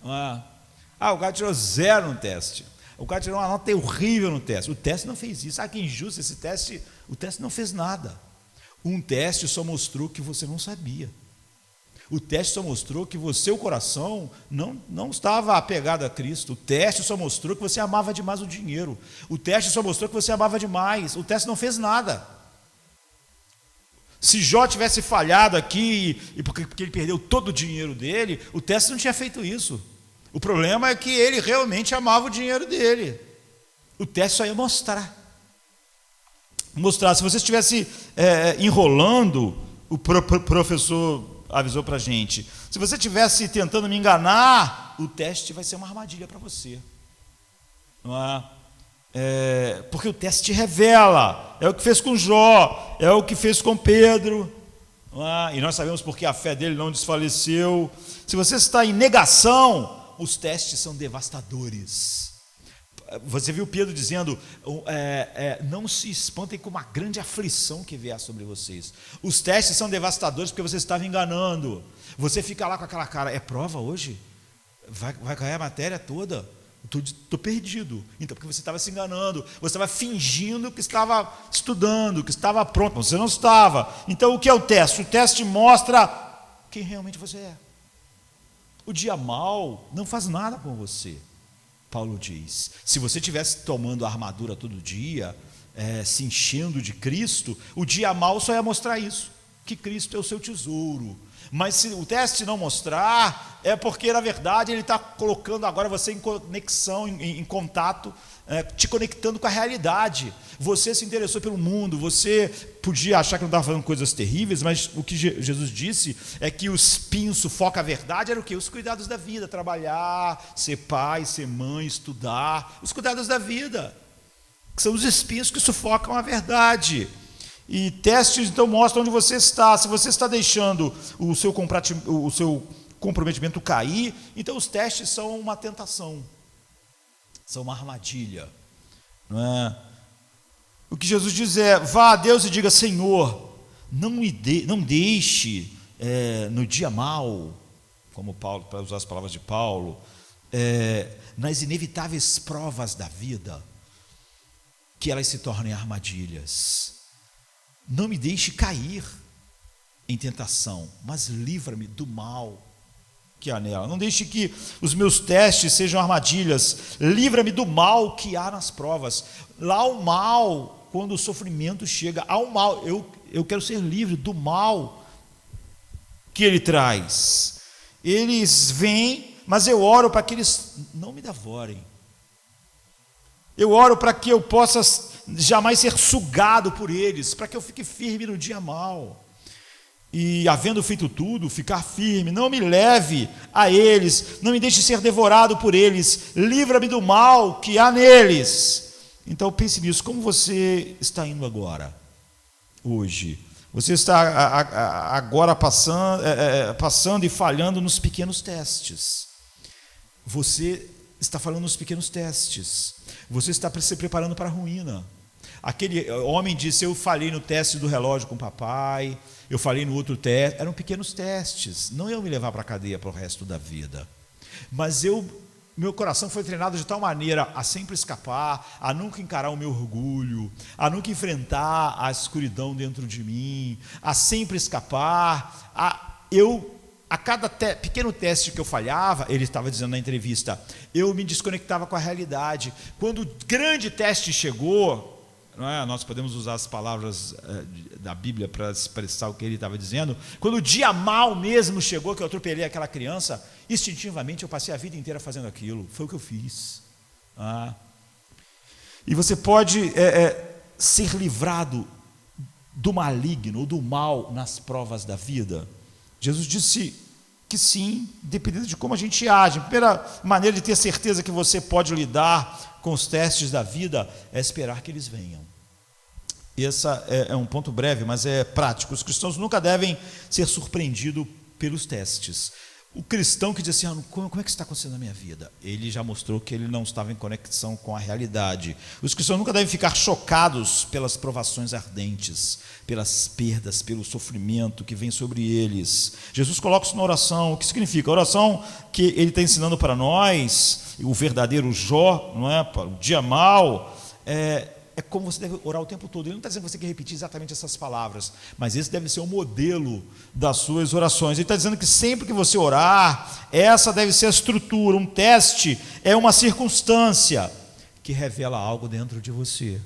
[SPEAKER 1] O cara tirou 0 no teste. O cara tirou uma nota horrível no teste. O teste não fez isso. Que injusto esse teste. O teste não fez nada. Um teste só mostrou que você não sabia. O teste só mostrou que seu coração não estava apegado a Cristo. O teste só mostrou que você amava demais o dinheiro. O teste só mostrou que você amava demais. O teste não fez nada. Se Jó tivesse falhado aqui, porque ele perdeu todo o dinheiro dele, o teste não tinha feito isso. O problema é que ele realmente amava o dinheiro dele. O teste só ia mostrar. Se você estivesse enrolando, o professor avisou para a gente, se você estivesse tentando me enganar, o teste vai ser uma armadilha para você. Não é? Porque o teste te revela. É o que fez com Jó, é o que fez com Pedro. Não é? E nós sabemos porque a fé dele não desfaleceu. Se você está em negação, os testes são devastadores. Você viu Pedro dizendo, não se espantem com uma grande aflição que vier sobre vocês. Os testes são devastadores porque você estava enganando. Você fica lá com aquela cara, é prova hoje? Vai cair a matéria toda? Estou perdido. Então, porque você estava se enganando, você estava fingindo que estava estudando, que estava pronto, mas você não estava. Então, o que é o teste? O teste mostra quem realmente você é. O dia mal não faz nada com você. Paulo diz, se você estivesse tomando a armadura todo dia, se enchendo de Cristo, o dia mal só ia mostrar isso, que Cristo é o seu tesouro. Mas se o teste não mostrar, é porque na verdade ele está colocando agora você em conexão, em contato, te conectando com a realidade. Você se interessou pelo mundo, você podia achar que não estava fazendo coisas terríveis, mas o que Jesus disse é que o espinho sufoca a verdade. Era o quê? Os cuidados da vida, trabalhar, ser pai, ser mãe, estudar, os cuidados da vida, que são os espinhos que sufocam a verdade. E testes então mostram onde você está. Se você está deixando o seu comprometimento cair, então os testes são uma tentação, são uma armadilha, não é? O que Jesus diz é: vá a Deus e diga, Senhor, não deixe no dia mal, como Paulo, para usar as palavras de Paulo, nas inevitáveis provas da vida, que elas se tornem armadilhas. Não me deixe cair em tentação, mas livra-me do mal que há nela. Não deixe que os meus testes sejam armadilhas. Livra-me do mal que há nas provas. Lá o mal, quando o sofrimento chega, há o mal. Eu quero ser livre do mal que ele traz. Eles vêm, mas eu oro para que eles não me devorem. Eu oro para que eu possa jamais ser sugado por eles, para que eu fique firme no dia mal. E havendo feito tudo, ficar firme. Não me leve a eles, não me deixe ser devorado por eles. Livra-me do mal que há neles. Então pense nisso. Como você está indo agora? hoje? Você está agora passando e falhando nos pequenos testes. Você está falando nos pequenos testes. Você está se preparando para a ruína. Aquele homem disse: eu falhei no teste do relógio com o papai, eu falhei no outro teste. Eram pequenos testes, não iam me levar para a cadeia para o resto da vida. Mas meu coração foi treinado de tal maneira a sempre escapar, a nunca encarar o meu orgulho, a nunca enfrentar a escuridão dentro de mim, a sempre escapar. A cada pequeno teste que eu falhava, ele estava dizendo na entrevista, eu me desconectava com a realidade. Quando o grande teste chegou, não é? Nós podemos usar as palavras da Bíblia para expressar o que ele estava dizendo. Quando o dia mau mesmo chegou, que eu atropelei aquela criança, instintivamente eu passei a vida inteira fazendo aquilo. Foi o que eu fiz. E você pode ser livrado do maligno ou do mal nas provas da vida. Jesus disse que sim, dependendo de como a gente age. A primeira maneira de ter certeza que você pode lidar com os testes da vida é esperar que eles venham. Esse é um ponto breve, mas é prático. Os cristãos nunca devem ser surpreendidos pelos testes. O cristão que diz assim, como é que está acontecendo na minha vida? Ele já mostrou que ele não estava em conexão com a realidade. Os cristãos nunca devem ficar chocados pelas provações ardentes, pelas perdas, pelo sofrimento que vem sobre eles. Jesus coloca isso na oração. O que significa? A oração que ele está ensinando para nós, o verdadeiro Jó, não é? Para o dia mau, é como você deve orar o tempo todo. Ele não está dizendo que você tem que repetir exatamente essas palavras, mas esse deve ser o modelo das suas orações. Ele está dizendo que sempre que você orar, essa deve ser a estrutura. Um teste é uma circunstância que revela algo dentro de você.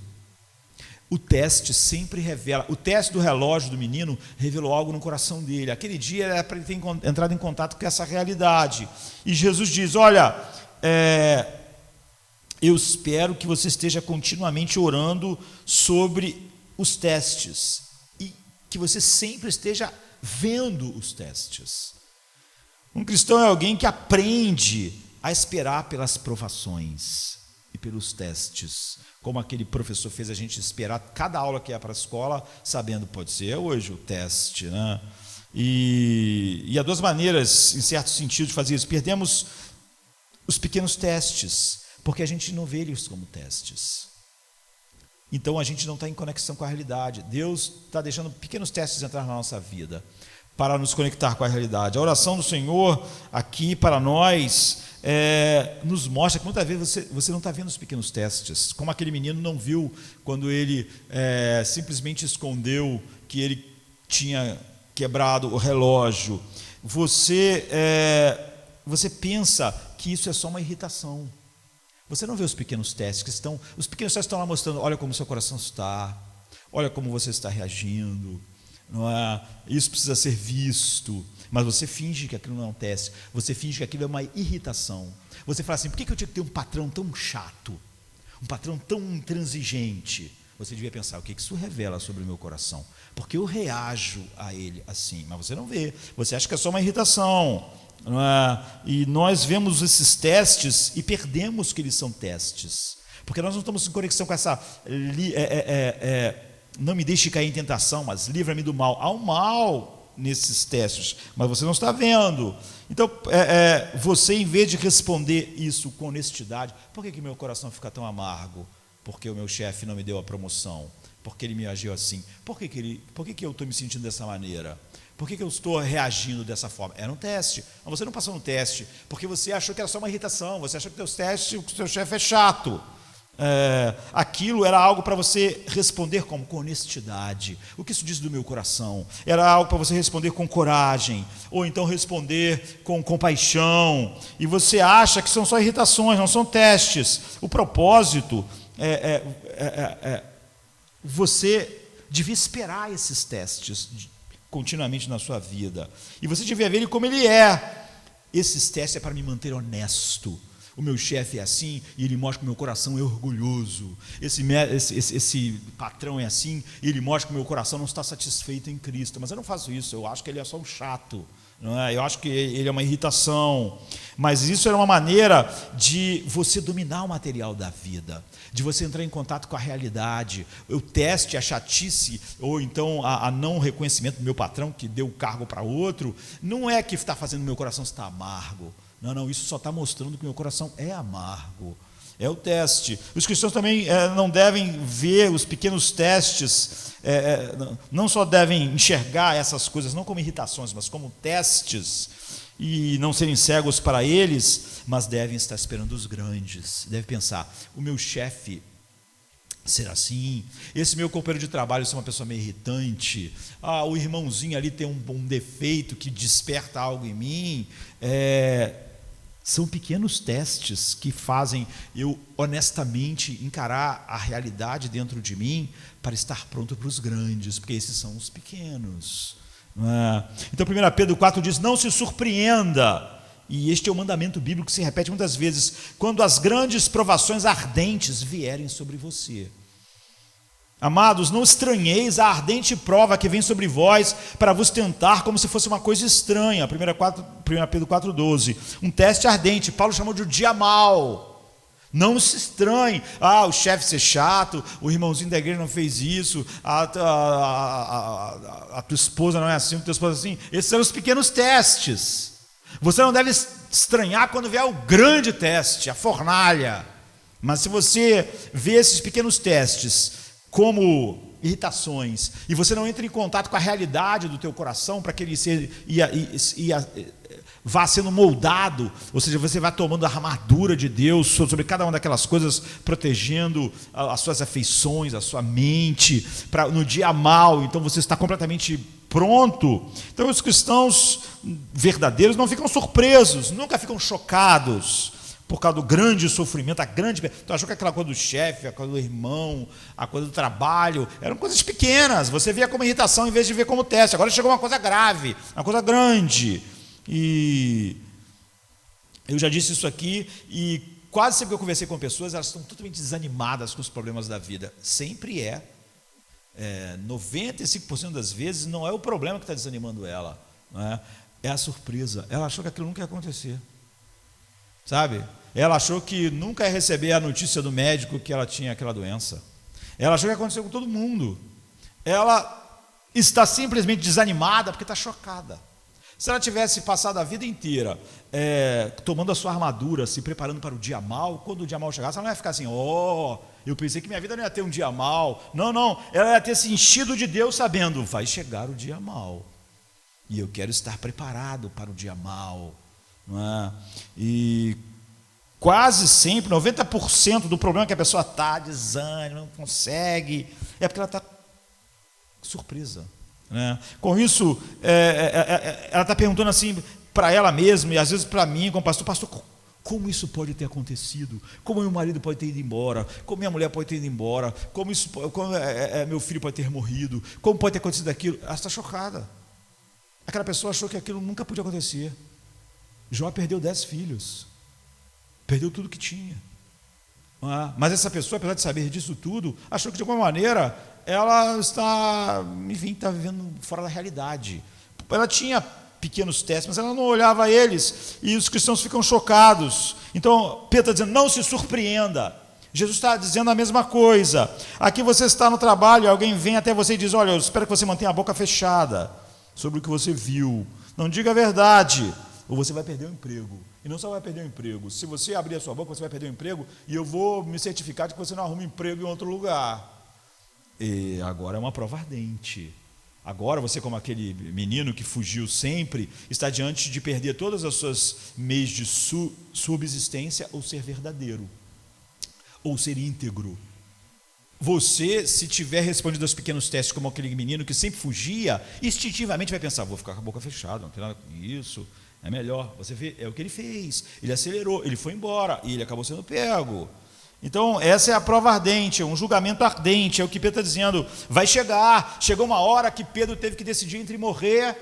[SPEAKER 1] O teste sempre revela. O teste do relógio do menino revelou algo no coração dele. Aquele dia era para ele ter entrado em contato com essa realidade. E Jesus diz, olha, eu espero que você esteja continuamente orando sobre os testes e que você sempre esteja vendo os testes. Um cristão é alguém que aprende a esperar pelas provações e pelos testes, como aquele professor fez a gente esperar cada aula que ia para a escola, sabendo, pode ser hoje o teste, né? E há duas maneiras, em certo sentido, de fazer isso. Perdemos os pequenos testes, porque a gente não vê eles como testes. Então a gente não está em conexão com a realidade. Deus está deixando pequenos testes entrar na nossa vida para nos conectar com a realidade. A oração do Senhor aqui para nós nos mostra que muitas vezes você não está vendo os pequenos testes, como aquele menino não viu quando ele simplesmente escondeu que ele tinha quebrado o relógio. Você pensa que isso é só uma irritação. Você não vê os pequenos testes que estão... Os pequenos testes estão lá mostrando, olha como seu coração está, olha como você está reagindo, não é? Isso precisa ser visto, mas você finge que aquilo não é um teste, você finge que aquilo é uma irritação. Você fala assim, por que eu tinha que ter um patrão tão chato, um patrão tão intransigente? Você devia pensar, o que isso revela sobre o meu coração? Porque eu reajo a ele assim, mas você não vê, você acha que é só uma irritação. E nós vemos esses testes e perdemos que eles são testes, porque nós não estamos em conexão com essa não me deixe cair em tentação, mas livra-me do mal. Há um mal nesses testes, mas você não está vendo. Então você, em vez de responder isso com honestidade, por que meu coração fica tão amargo? Porque o meu chefe não me deu a promoção, porque ele me agiu assim, por que eu estou me sentindo dessa maneira? Por que eu estou reagindo dessa forma? Era um teste. Mas você não passou no teste, porque você achou que era só uma irritação, você achou que o seu chefe é chato. Aquilo era algo para você responder com honestidade. O que isso diz do meu coração? Era algo para você responder com coragem, ou então responder com compaixão. E você acha que são só irritações, não são testes. O propósito você devia esperar esses testes continuamente na sua vida, e você devia ver ele como ele é. Esses testes é para me manter honesto. o meu chefe é assim, e ele mostra que o meu coração é orgulhoso. Esse patrão é assim, e ele mostra que o meu coração não está satisfeito em Cristo. Mas eu não faço isso, eu acho que ele é só um chato, não é? Eu acho que ele é uma irritação. Mas isso era uma maneira de você dominar o material da vida, de você entrar em contato com a realidade. O teste, a chatice, ou então a não reconhecimento do meu patrão, que deu o cargo para outro, não é que está fazendo o meu coração estar amargo. Não, isso só está mostrando que o meu coração é amargo. É o teste. Os cristãos também não devem ver os pequenos testes, não só devem enxergar essas coisas, não como irritações, mas como testes, e não serem cegos para eles, mas devem estar esperando os grandes. Deve pensar, o meu chefe será assim, esse meu companheiro de trabalho é uma pessoa meio irritante, o irmãozinho ali tem um defeito que desperta algo em mim. São pequenos testes que fazem eu honestamente encarar a realidade dentro de mim para estar pronto para os grandes, porque esses são os pequenos. Então 1 Pedro 4 diz, não se surpreenda, e este é o mandamento bíblico que se repete muitas vezes, quando as grandes provações ardentes vierem sobre você. Amados, não estranheis a ardente prova que vem sobre vós para vos tentar como se fosse uma coisa estranha. 1 Pedro 4,12. Um teste ardente, Paulo chamou de dia mau. Não se estranhe. O chefe ser chato, o irmãozinho da igreja não fez isso, a tua esposa não é assim, a tua esposa é assim. Esses são os pequenos testes. Você não deve estranhar quando vier o grande teste, a fornalha. Mas se você vê esses pequenos testes como irritações, e você não entra em contato com a realidade do teu coração para que ele vá sendo moldado, ou seja, você vai tomando a armadura de Deus sobre cada uma daquelas coisas, protegendo as suas afeições, a sua mente, no dia mau, então você está completamente pronto. Então os cristãos verdadeiros não ficam surpresos, nunca ficam chocados por causa do grande sofrimento, então achou que aquela coisa do chefe, a coisa do irmão, a coisa do trabalho, eram coisas pequenas, você via como irritação em vez de ver como teste. Agora chegou uma coisa grave, uma coisa grande, e eu já disse isso aqui, e quase sempre que eu conversei com pessoas, elas estão totalmente desanimadas com os problemas da vida. Sempre 95% das vezes não é o problema que está desanimando ela, não é a surpresa. Ela achou que aquilo nunca ia acontecer, sabe? Ela achou que nunca ia receber a notícia do médico que ela tinha aquela doença. Ela achou que ia acontecer com todo mundo. Ela está simplesmente desanimada porque está chocada. Se ela tivesse passado a vida inteira tomando a sua armadura, se preparando para o dia mau, quando o dia mau chegasse, ela não ia ficar assim, eu pensei que minha vida não ia ter um dia mau. Não, ela ia ter se enchido de Deus sabendo, vai chegar o dia mau. E eu quero estar preparado para o dia mau. E quase sempre, 90% do problema que a pessoa está, desânimo, não consegue, é porque ela está surpresa. Com isso, ela está perguntando assim para ela mesma, e às vezes para mim, como pastor, como isso pode ter acontecido? Como meu marido pode ter ido embora? Como minha mulher pode ter ido embora? Como meu filho pode ter morrido? Como pode ter acontecido aquilo? Ela está chocada. Aquela pessoa achou que aquilo nunca podia acontecer. Jó perdeu 10 filhos, perdeu tudo que tinha, mas essa pessoa, apesar de saber disso tudo, achou que de alguma maneira ela está vivendo fora da realidade. Ela tinha pequenos testes, mas ela não olhava eles, e os cristãos ficam chocados. Então Pedro está dizendo, não se surpreenda. Jesus está dizendo a mesma coisa. Aqui você está no trabalho, alguém vem até você e diz, olha, eu espero que você mantenha a boca fechada sobre o que você viu, não diga a verdade, ou você vai perder o emprego. E não só vai perder o emprego, se você abrir a sua boca, você vai perder o emprego, e eu vou me certificar de que você não arruma emprego em outro lugar. E agora é uma prova ardente. Agora você, como aquele menino que fugiu sempre, está diante de perder todas as suas meios de subsistência, ou ser verdadeiro, ou ser íntegro. Você, se tiver respondido aos pequenos testes como aquele menino que sempre fugia, instintivamente vai pensar, vou ficar com a boca fechada, não tem nada com isso, é melhor. Você vê, é o que ele fez, ele acelerou, ele foi embora, e ele acabou sendo pego. Então essa é a prova ardente, um julgamento ardente, é o que Pedro está dizendo, chegou uma hora que Pedro teve que decidir entre morrer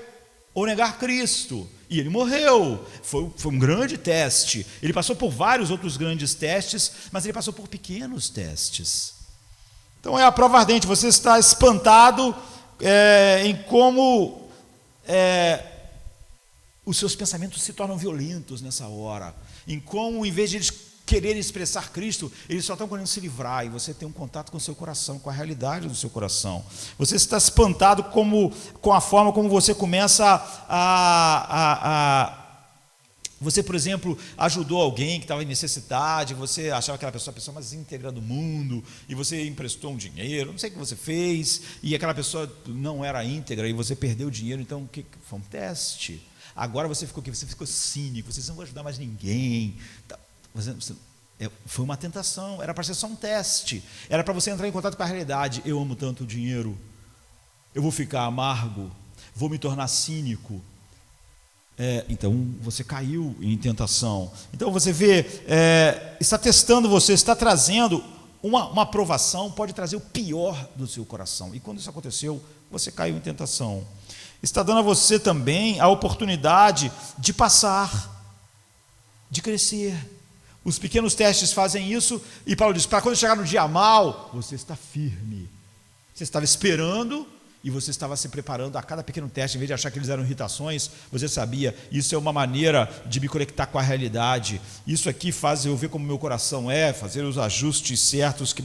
[SPEAKER 1] ou negar Cristo, e ele morreu. Foi um grande teste. Ele passou por vários outros grandes testes, mas ele passou por pequenos testes. Então é a prova ardente. Você está espantado em como os seus pensamentos se tornam violentos nessa hora, em como, em vez de eles quererem expressar Cristo, eles só estão querendo se livrar, e você tem um contato com o seu coração, com a realidade do seu coração. Você está espantado com a forma como você começa Você, por exemplo, ajudou alguém que estava em necessidade, você achava aquela pessoa a pessoa mais íntegra do mundo, e você emprestou um dinheiro, não sei o que você fez, e aquela pessoa não era íntegra, e você perdeu o dinheiro, então foi um teste. Agora você ficou cínico, você não vai ajudar mais ninguém. Foi uma tentação, era para ser só um teste, era para você entrar em contato com a realidade. Eu amo tanto o dinheiro, eu vou ficar amargo, vou me tornar cínico. Então você caiu em tentação. Então você vê, está testando você, está trazendo uma aprovação, pode trazer o pior do seu coração. E quando isso aconteceu, você caiu em tentação. Está dando a você também a oportunidade de passar, de crescer. Os pequenos testes fazem isso, e Paulo diz, para quando chegar no dia mal, você está firme. Você estava esperando, e você estava se preparando a cada pequeno teste, em vez de achar que eles eram irritações, você sabia, isso é uma maneira de me conectar com a realidade. Isso aqui faz eu ver como meu coração fazer os ajustes certos que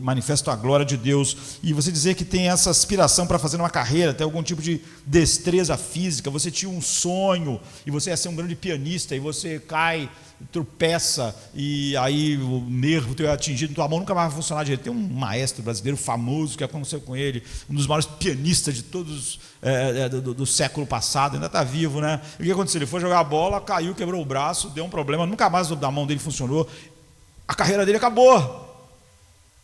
[SPEAKER 1] manifestam a glória de Deus. E você dizer que tem essa aspiração para fazer uma carreira, ter algum tipo de destreza física, você tinha um sonho, e você ia ser um grande pianista, e você cai, tropeça, e aí o nervo teu é atingido, tua mão nunca mais vai funcionar direito. Tem um maestro brasileiro famoso que aconteceu com ele, um dos maiores pianistas de todos do século passado, ainda está vivo, né? E o que aconteceu? Ele foi jogar a bola, caiu, quebrou o braço, deu um problema, nunca mais a mão dele funcionou, a carreira dele acabou.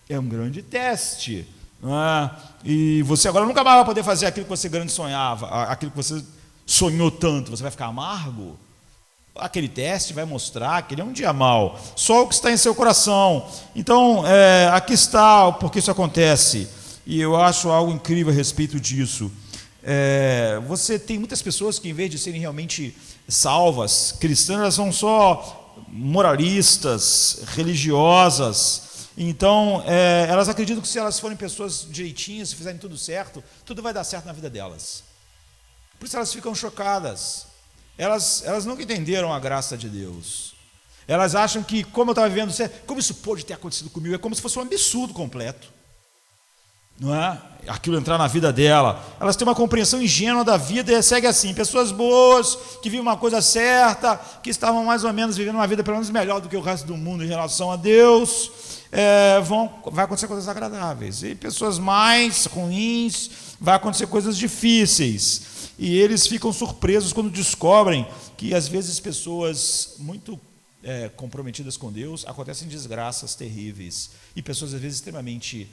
[SPEAKER 1] É um grande teste, não é? E você agora nunca mais vai poder fazer aquilo que você grande sonhava, aquilo que você sonhou tanto. Você vai ficar amargo? Aquele teste vai mostrar que ele é um dia mau, só o que está em seu coração. Então, aqui está porque isso acontece, e eu acho algo incrível a respeito disso. Você tem muitas pessoas que, em vez de serem realmente salvas, cristãs, elas são só moralistas, religiosas. Então, elas acreditam que se elas forem pessoas direitinhas, se fizerem tudo certo, tudo vai dar certo na vida delas. Por isso elas ficam chocadas. Elas nunca entenderam a graça de Deus. Elas acham que, como eu estava vivendo, como isso pode ter acontecido comigo? É como se fosse um absurdo completo, não é? Aquilo entrar na vida dela. Elas têm uma compreensão ingênua da vida e segue assim: pessoas boas, que vivem uma coisa certa, que estavam mais ou menos vivendo uma vida pelo menos melhor do que o resto do mundo em relação a Deus, vai acontecer coisas agradáveis. E pessoas mais ruins, vai acontecer coisas difíceis. E eles ficam surpresos quando descobrem que, às vezes, pessoas muito comprometidas com Deus, acontecem desgraças terríveis. E pessoas, às vezes, extremamente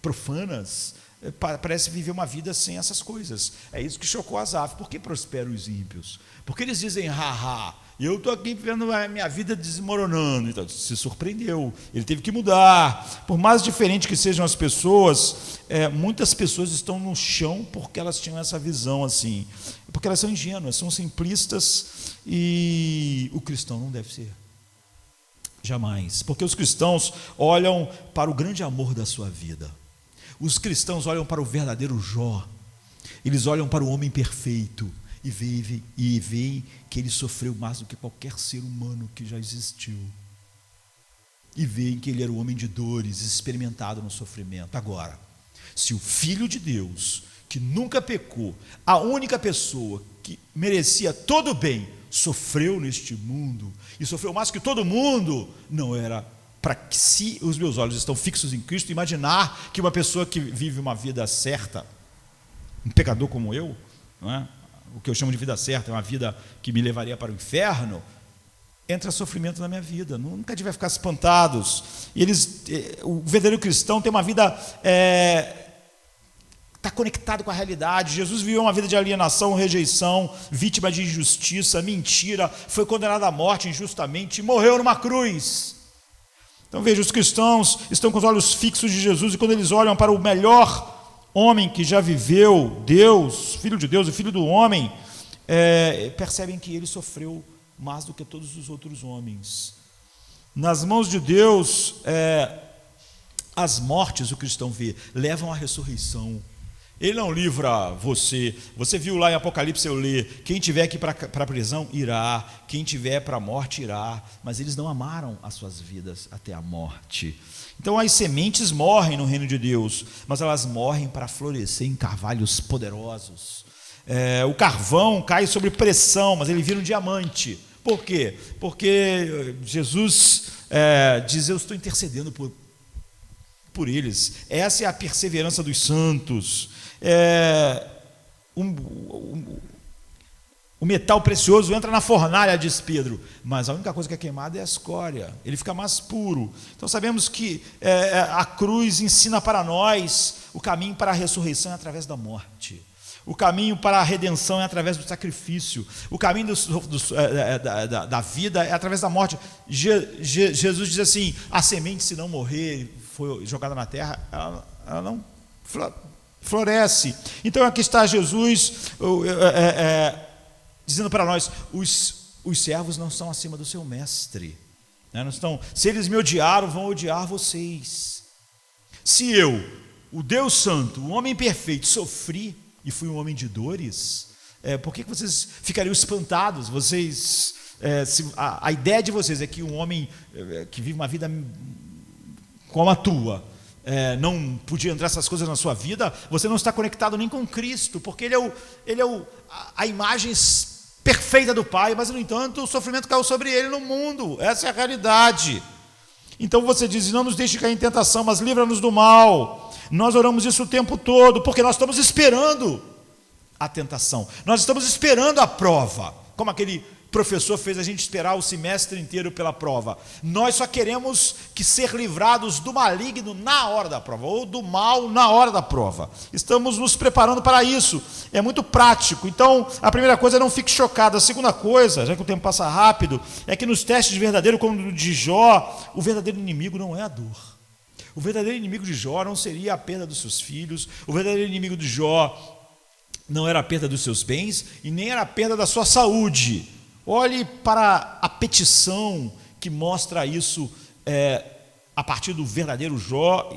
[SPEAKER 1] profanas, parecem viver uma vida sem essas coisas. É isso que chocou Asaf. Por que prosperam os ímpios? Porque eles dizem, haha, eu estou aqui vendo a minha vida desmoronando. Então, se surpreendeu, ele teve que mudar. Por mais diferente que sejam as pessoas, muitas pessoas estão no chão porque elas tinham essa visão assim, porque elas são ingênuas, são simplistas, e o cristão não deve ser. Jamais. Porque os cristãos olham para o grande amor da sua vida. Os cristãos olham para o verdadeiro Jó. Eles olham para o homem perfeito e veem que ele sofreu mais do que qualquer ser humano que já existiu. E veem que ele era um homem de dores, experimentado no sofrimento. Agora, se o Filho de Deus, que nunca pecou, a única pessoa que merecia todo o bem, sofreu neste mundo, e sofreu mais que todo mundo, não era para que, se os meus olhos estão fixos em Cristo, imaginar que uma pessoa que vive uma vida certa, um pecador como eu, não é? O que eu chamo de vida certa é uma vida que me levaria para o inferno, entra sofrimento na minha vida. Nunca devia ficar espantados. E o verdadeiro cristão tem uma vida está conectado com a realidade. Jesus viveu uma vida de alienação, rejeição, vítima de injustiça, mentira, foi condenado à morte injustamente e morreu numa cruz. Então veja, os cristãos estão com os olhos fixos de Jesus, e quando eles olham para o melhor homem que já viveu, Deus, Filho de Deus e Filho do homem, percebem que ele sofreu mais do que todos os outros homens. Nas mãos de Deus, as mortes, o cristão vê, levam à ressurreição. Ele não livra você. Você viu lá em Apocalipse, eu li, quem tiver que ir para a prisão, irá. Quem tiver para a morte, irá. Mas eles não amaram as suas vidas até a morte. Então as sementes morrem no reino de Deus, mas elas morrem para florescer em carvalhos poderosos. O carvão cai sob pressão, mas ele vira um diamante. Por quê? Porque Jesus diz, eu estou intercedendo por eles. Essa é a perseverança dos santos. O metal precioso entra na fornalha, diz Pedro, mas a única coisa que é queimada é a escória, ele fica mais puro. Então sabemos que a cruz ensina para nós o caminho para a ressurreição é através da morte. O caminho para a redenção é através do sacrifício. O caminho da vida é através da morte. Jesus diz assim, a semente, se não morrer, foi jogada na terra, ela não floresce. Então aqui está Jesus dizendo para nós, os servos não são acima do seu mestre, né? Não estão, se eles me odiaram, vão odiar vocês. Se eu, o Deus Santo, o homem perfeito, sofri e fui um homem de dores, por que vocês ficariam espantados? Vocês, a ideia de vocês é que um homem que vive uma vida como a tua, não podia entrar essas coisas na sua vida, você não está conectado nem com Cristo, porque Ele é a imagem perfeita do Pai, mas no entanto o sofrimento caiu sobre Ele no mundo, essa é a realidade. Então você diz, não nos deixe cair em tentação, mas livra-nos do mal. Nós oramos isso o tempo todo, porque nós estamos esperando a tentação, nós estamos esperando a prova, como aquele professor fez a gente esperar o semestre inteiro pela prova. Nós só queremos ser livrados do maligno na hora da prova, ou do mal na hora da prova. Estamos nos preparando para isso, é muito prático. Então, a primeira coisa é não fique chocado. A segunda coisa, já que o tempo passa rápido, é que nos testes verdadeiros, como o de Jó, o verdadeiro inimigo não é a dor. O verdadeiro inimigo de Jó não seria a perda dos seus filhos, o verdadeiro inimigo de Jó não era a perda dos seus bens, e nem era a perda da sua saúde. Olhe para a petição que mostra isso a partir do verdadeiro Jó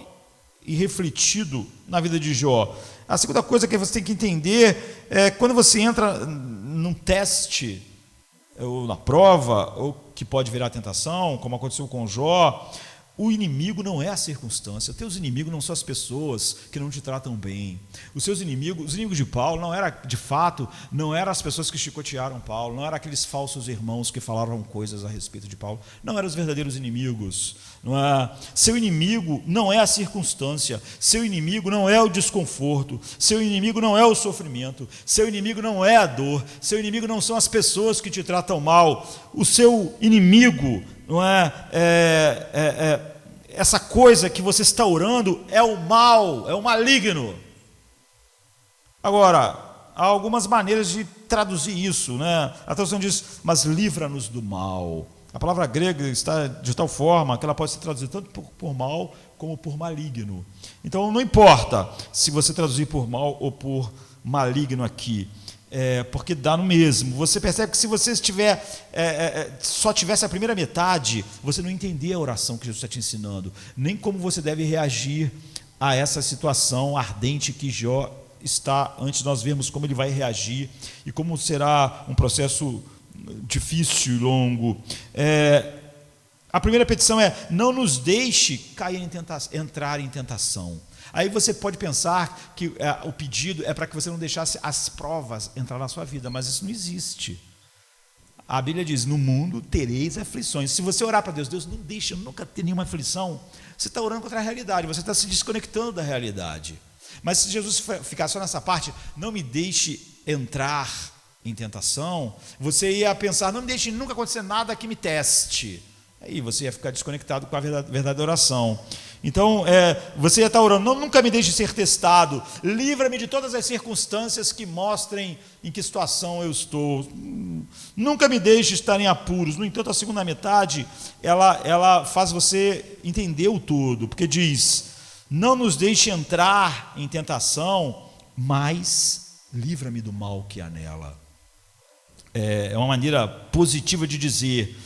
[SPEAKER 1] e refletido na vida de Jó. A segunda coisa que você tem que entender é quando você entra num teste, ou na prova, ou que pode virar tentação, como aconteceu com Jó, o inimigo não é a circunstância. Os teus inimigos não são as pessoas que não te tratam bem. Os inimigos de Paulo não eram as pessoas que chicotearam Paulo, não eram aqueles falsos irmãos que falaram coisas a respeito de Paulo, não eram os verdadeiros inimigos. Seu inimigo não é a circunstância, seu inimigo não é o desconforto, seu inimigo não é o sofrimento, seu inimigo não é a dor, seu inimigo não são as pessoas que te tratam mal. O seu inimigo não essa coisa que você está orando, é o mal, é o maligno. Agora, há algumas maneiras de traduzir isso, né? A tradução diz, mas livra-nos do mal. A palavra grega está de tal forma que ela pode ser traduzida tanto por mal como por maligno. Então não importa se você traduzir por mal ou por maligno aqui, porque dá no mesmo. Você percebe que se você só tivesse a primeira metade, você não entendia a oração que Jesus está te ensinando, nem como você deve reagir a essa situação ardente que Jó está, antes de nós vermos como ele vai reagir e como será um processo difícil e longo. A primeira petição é, não nos deixe entrar em tentação. Aí você pode pensar que o pedido é para que você não deixasse as provas entrar na sua vida, mas isso não existe. A Bíblia diz, no mundo tereis aflições. Se você orar para Deus, Deus não deixa nunca ter nenhuma aflição, você está orando contra a realidade, você está se desconectando da realidade. Mas se Jesus ficar só nessa parte, não me deixe entrar em tentação, você ia pensar, não me deixe nunca acontecer nada que me teste. Aí você ia ficar desconectado com a verdadeira oração. Então, você ia estar orando, nunca me deixe ser testado, livra-me de todas as circunstâncias que mostrem em que situação eu estou, nunca me deixe estar em apuros. No entanto, a segunda metade, ela faz você entender o todo, porque diz, não nos deixe entrar em tentação, mas livra-me do mal que há nela. É uma maneira positiva de dizer,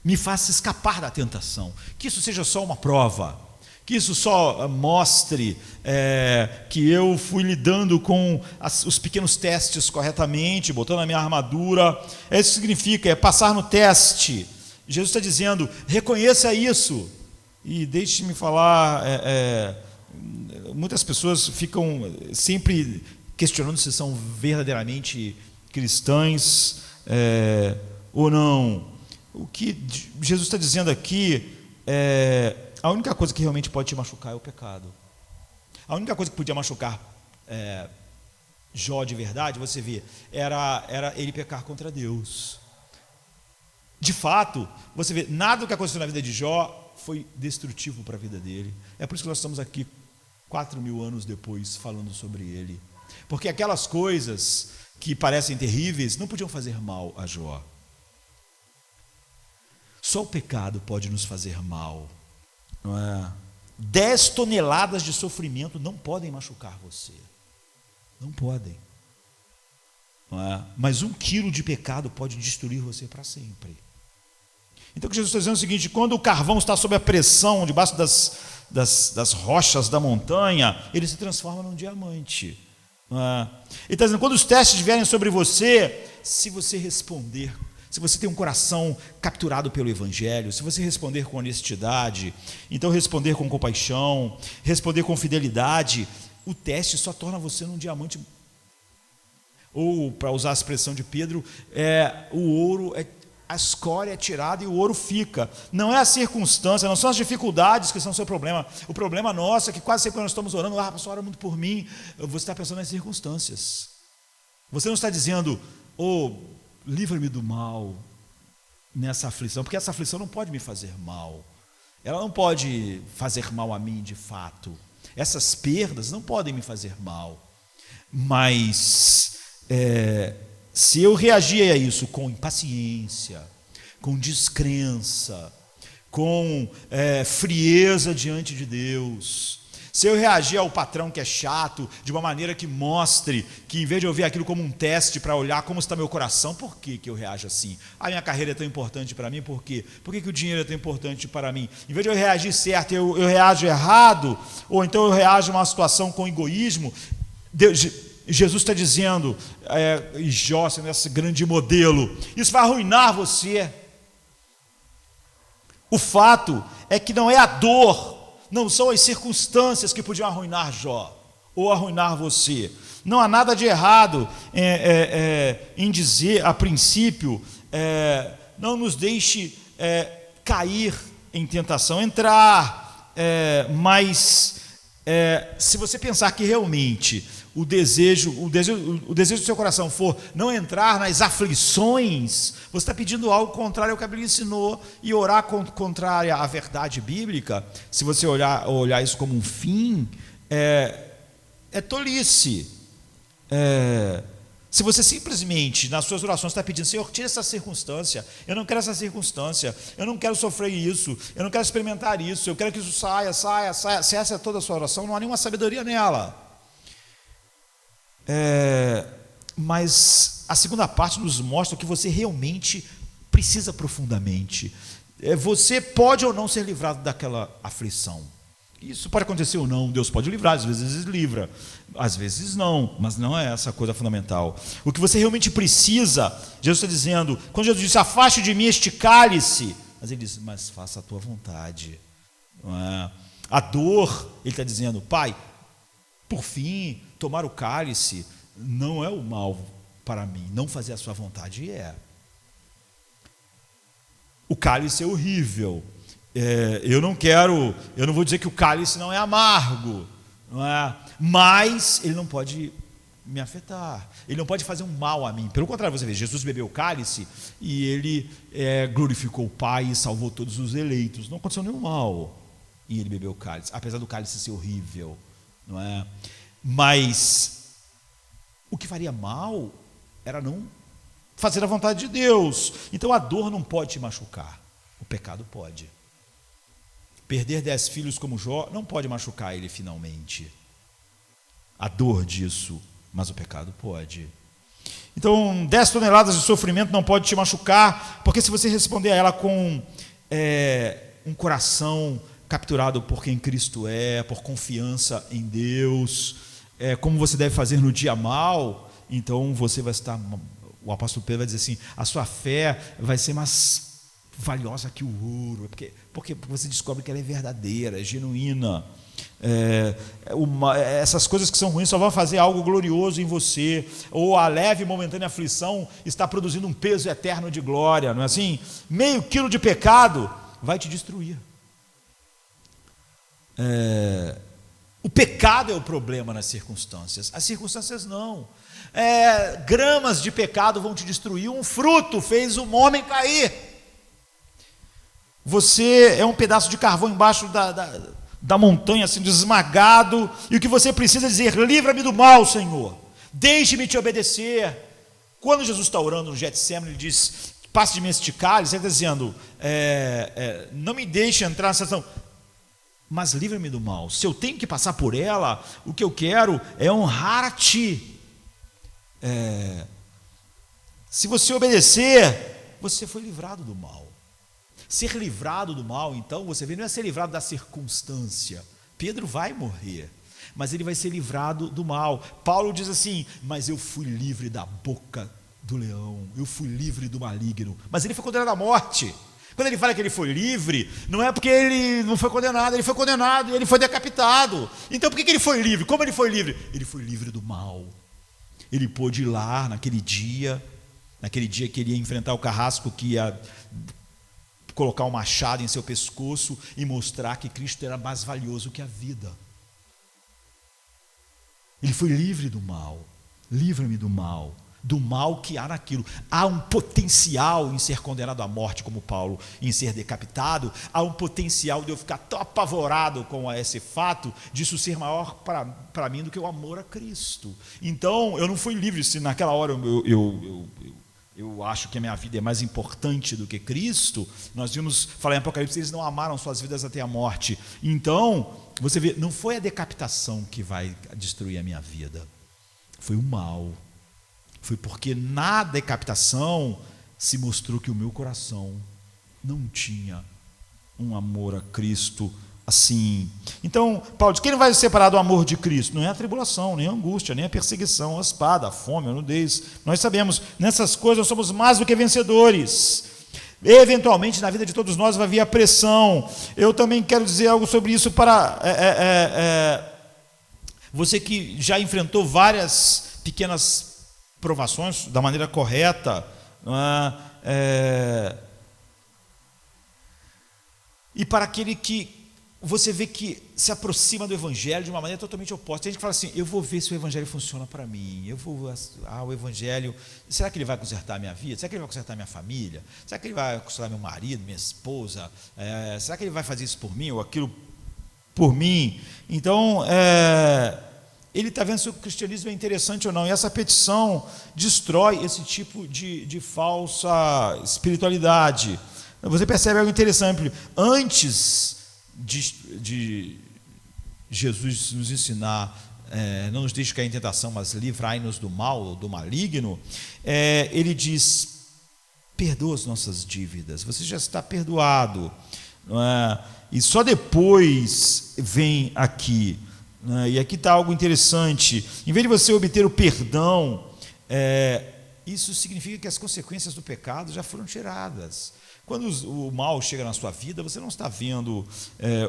[SPEAKER 1] me faça escapar da tentação, que isso seja só uma prova, que isso só mostre que eu fui lidando com os pequenos testes corretamente, botando a minha armadura. Isso significa, passar no teste. Jesus está dizendo, reconheça isso. E deixe-me falar, muitas pessoas ficam sempre questionando se são verdadeiramente cristãs ou não. O que Jesus está dizendo aqui a única coisa que realmente pode te machucar é o pecado. A única coisa que podia machucar Jó de verdade, você vê, era ele pecar contra Deus. De fato, você vê, nada do que aconteceu na vida de Jó foi destrutivo para a vida dele. É por isso que nós estamos aqui 4.000 anos depois falando sobre ele. Porque aquelas coisas que parecem terríveis não podiam fazer mal a Jó. Só o pecado pode nos fazer mal. Não é? 10 toneladas de sofrimento não podem machucar você. Não podem. Não é? Mas 1 quilo de pecado pode destruir você para sempre. Então o que Jesus está dizendo é o seguinte: quando o carvão está sob a pressão, debaixo das rochas da montanha, ele se transforma num diamante. Não é? Ele está dizendo, quando os testes vierem sobre você, se você responder, se você tem um coração capturado pelo Evangelho, se você responder com honestidade, então responder com compaixão, responder com fidelidade, o teste só torna você um diamante. Ou, para usar a expressão de Pedro, o ouro, a escória é tirada e o ouro fica. Não é a circunstância, não são as dificuldades que são o seu problema. O problema nosso é que quase sempre quando nós estamos orando, pastor, ora muito por mim, você está pensando nas circunstâncias. Você não está dizendo, livra-me do mal nessa aflição, porque essa aflição não pode me fazer mal. Ela não pode fazer mal a mim de fato. Essas perdas não podem me fazer mal. Mas se eu reagir a isso com impaciência, com descrença, com frieza diante de Deus, se eu reagir ao patrão que é chato de uma maneira que mostre que, em vez de eu ver aquilo como um teste para olhar como está meu coração, por que eu reajo assim? A minha carreira é tão importante para mim, por quê? Por que o dinheiro é tão importante para mim? Em vez de eu reagir certo, eu reajo errado, ou então eu reajo a uma situação com egoísmo. Jesus está dizendo, e Jó sendo esse grande modelo, isso vai arruinar você. O fato é que não é a dor, não são as circunstâncias que podiam arruinar Jó, ou arruinar você. Não há nada de errado em dizer, a princípio, não nos deixe cair em tentação, entrar, mas se você pensar que realmente o desejo do seu coração for não entrar nas aflições, você está pedindo algo contrário ao que a Bíblia ensinou, e orar contrário à verdade bíblica, se você olhar isso como um fim, é tolice. Se você simplesmente, nas suas orações, está pedindo, Senhor, tira essa circunstância, eu não quero essa circunstância, eu não quero sofrer isso, eu não quero experimentar isso, eu quero que isso saia, se essa é toda a sua oração, não há nenhuma sabedoria nela. Mas a segunda parte nos mostra o que você realmente precisa profundamente. Você pode ou não ser livrado daquela aflição. Isso pode acontecer ou não, Deus pode livrar, às vezes livra, às vezes não, mas não é essa a coisa fundamental. O que você realmente precisa, Jesus está dizendo, quando Jesus disse, afaste de mim este cálice, mas ele diz, mas faça a tua vontade. A dor, ele está dizendo, Pai, por fim, tomar o cálice não é o mal para mim, não fazer a sua vontade O cálice é horrível. Eu não vou dizer que o cálice não é amargo, não é? Mas ele não pode me afetar, ele não pode fazer um mal a mim. Pelo contrário, você vê, Jesus bebeu o cálice e ele glorificou o Pai e salvou todos os eleitos. Não aconteceu nenhum mal e ele bebeu o cálice, apesar do cálice ser horrível, não é? Mas o que faria mal era não fazer a vontade de Deus. Então a dor não pode te machucar, o pecado pode. perder 10 filhos como Jó não pode machucar ele finalmente. A dor disso, mas o pecado pode. Então, 10 toneladas de sofrimento não pode te machucar, porque se você responder a ela com um coração capturado por quem Cristo é, por confiança em Deus, como você deve fazer no dia mal, então você vai estar, o apóstolo Pedro vai dizer assim, a sua fé vai ser mais valiosa que o ouro, porque você descobre que ela é verdadeira, é genuína. Essas coisas que são ruins só vão fazer algo glorioso em você, ou a leve e momentânea aflição está produzindo um peso eterno de glória, não é assim? Meio quilo de pecado vai te destruir. O pecado é o problema nas circunstâncias, as circunstâncias não. Gramas de pecado vão te destruir, um fruto fez um homem cair. Você é um pedaço de carvão embaixo da montanha, assim, esmagado, e o que você precisa dizer: livra-me do mal, Senhor, deixe-me te obedecer. Quando Jesus está orando no Getsemane, ele diz: passe de mim este cálice, ele está dizendo, não me deixe entrar nessa situação, mas livra-me do mal. Se eu tenho que passar por ela, o que eu quero é honrar a ti. Se você obedecer, você foi livrado do mal. Ser livrado do mal, então, você vê, não é ser livrado da circunstância. Pedro vai morrer, mas ele vai ser livrado do mal. Paulo diz assim: mas eu fui livre da boca do leão, eu fui livre do maligno. Mas ele foi condenado à morte. Quando ele fala que ele foi livre, não é porque ele não foi condenado, ele foi condenado e ele foi decapitado. Então por que ele foi livre? Como ele foi livre? Ele foi livre do mal. Ele pôde ir lá naquele dia que ele ia enfrentar o carrasco que ia colocar um machado em seu pescoço e mostrar que Cristo era mais valioso que a vida. Ele foi livre do mal. Livra-me do mal que há naquilo. Há um potencial em ser condenado à morte, como Paulo, em ser decapitado. Há um potencial de eu ficar tão apavorado com esse fato, disso ser maior para mim do que o amor a Cristo. Então, eu não fui livre. Se naquela hora eu acho que a minha vida é mais importante do que Cristo, nós vimos falar em Apocalipse, eles não amaram suas vidas até a morte. Então, você vê, não foi a decapitação que vai destruir a minha vida, foi o mal. Foi porque na decapitação se mostrou que o meu coração não tinha um amor a Cristo assim. Então, Paulo diz: quem não vai se separar do amor de Cristo? Não é a tribulação, nem a angústia, nem a perseguição, a espada, a fome, a nudez. Nós sabemos, nessas coisas nós somos mais do que vencedores. Eventualmente na vida de todos nós vai vir a pressão. Eu também quero dizer algo sobre isso para você que já enfrentou várias pequenas provações da maneira correta, não é? E para aquele que você vê que se aproxima do Evangelho de uma maneira totalmente oposta. Tem gente que fala assim: eu vou ver se o Evangelho funciona para mim, o Evangelho, será que ele vai consertar a minha vida? Será que ele vai consertar a minha família? Será que ele vai consertar meu marido, minha esposa? Será que ele vai fazer isso por mim ou aquilo por mim? Então, ele está vendo se o cristianismo é interessante ou não, e essa petição destrói esse tipo de falsa espiritualidade. Você percebe algo interessante: antes de Jesus nos ensinar, não nos deixe cair em tentação, mas livrai-nos do mal, do maligno, ele diz: perdoa as nossas dívidas, você já está perdoado, não é? E só depois vem aqui, né? E aqui está algo interessante: em vez de você obter o perdão, isso significa que as consequências do pecado já foram tiradas. Quando o mal chega na sua vida, você não está vendo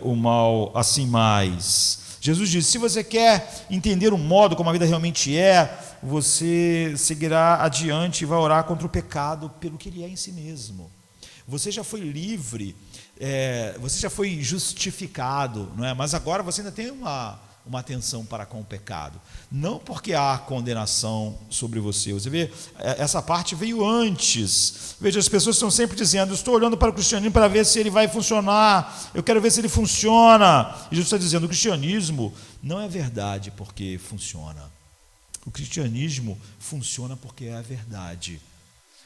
[SPEAKER 1] o mal assim mais. Jesus disse: se você quer entender o modo como a vida realmente é, você seguirá adiante e vai orar contra o pecado pelo que ele é em si mesmo. Você já foi livre, você já foi justificado, não é? Mas agora você ainda tem uma atenção para com o pecado, não porque há condenação sobre você. Você vê, essa parte veio antes. Veja, as pessoas estão sempre dizendo: eu estou olhando para o cristianismo para ver se ele vai funcionar, eu quero ver se ele funciona. E Jesus está dizendo: o cristianismo não é verdade porque funciona, o cristianismo funciona porque é a verdade.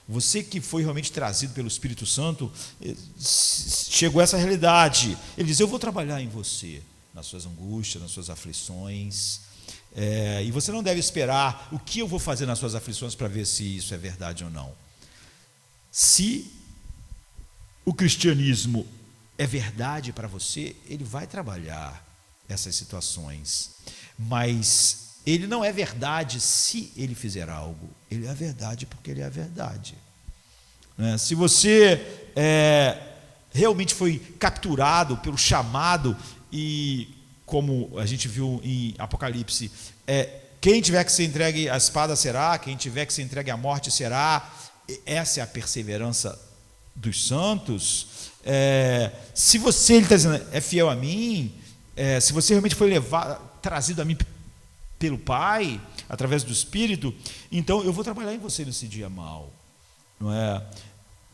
[SPEAKER 1] Você que foi realmente trazido pelo Espírito Santo, chegou a essa realidade. Ele diz: eu vou trabalhar em você, nas suas angústias, nas suas aflições. E você não deve esperar o que eu vou fazer nas suas aflições para ver se isso é verdade ou não. Se o cristianismo é verdade para você, ele vai trabalhar essas situações, mas ele não é verdade se ele fizer algo, ele é a verdade porque ele é a verdade. Se você realmente foi capturado pelo chamado, e como a gente viu em Apocalipse, quem tiver que ser entregue à espada será, quem tiver que ser entregue à morte será. Essa é a perseverança dos santos. Se você, ele está dizendo, é fiel a mim, se você realmente foi trazido a mim pelo Pai, através do Espírito, então eu vou trabalhar em você nesse dia mau, não é?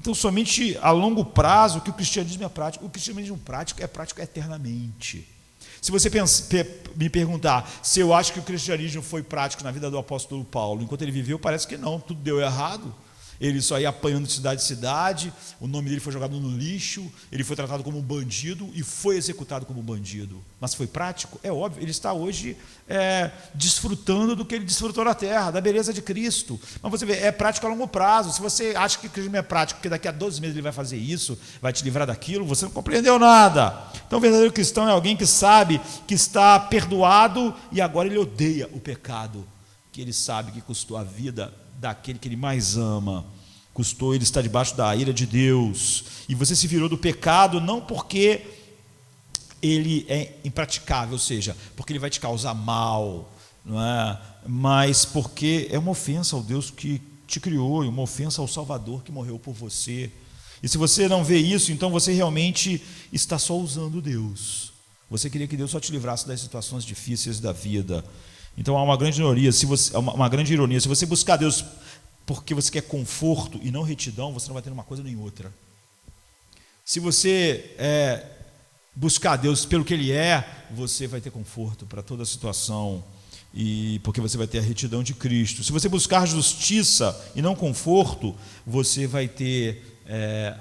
[SPEAKER 1] Então, somente a longo prazo que o cristianismo é prático. O cristianismo é prático eternamente. Se você me perguntar se eu acho que o cristianismo foi prático na vida do apóstolo Paulo, enquanto ele viveu, parece que não, tudo deu errado. Ele só ia apanhando de cidade em cidade, o nome dele foi jogado no lixo, ele foi tratado como um bandido e foi executado como bandido. Mas foi prático? É óbvio, ele está hoje desfrutando do que ele desfrutou na terra, da beleza de Cristo. Mas você vê, é prático a longo prazo. Se você acha que o cristianismo é prático, porque daqui a 12 meses ele vai fazer isso, vai te livrar daquilo, você não compreendeu nada. Então o verdadeiro cristão é alguém que sabe que está perdoado e agora ele odeia o pecado, que ele sabe que custou a vida daquele que ele mais ama, custou ele estar debaixo da ira de Deus, e você se virou do pecado não porque ele é impraticável, ou seja, porque ele vai te causar mal, não é? Mas porque é uma ofensa ao Deus que te criou, e uma ofensa ao Salvador que morreu por você. E se você não vê isso, então você realmente está só usando Deus. Você queria que Deus só te livrasse das situações difíceis da vida. Então há uma grande ironia, se você buscar Deus porque você quer conforto e não retidão, você não vai ter uma coisa nem outra. Se você buscar Deus pelo que Ele é, você vai ter conforto para toda a situação, e porque você vai ter a retidão de Cristo. Se você buscar justiça e não conforto, você vai ter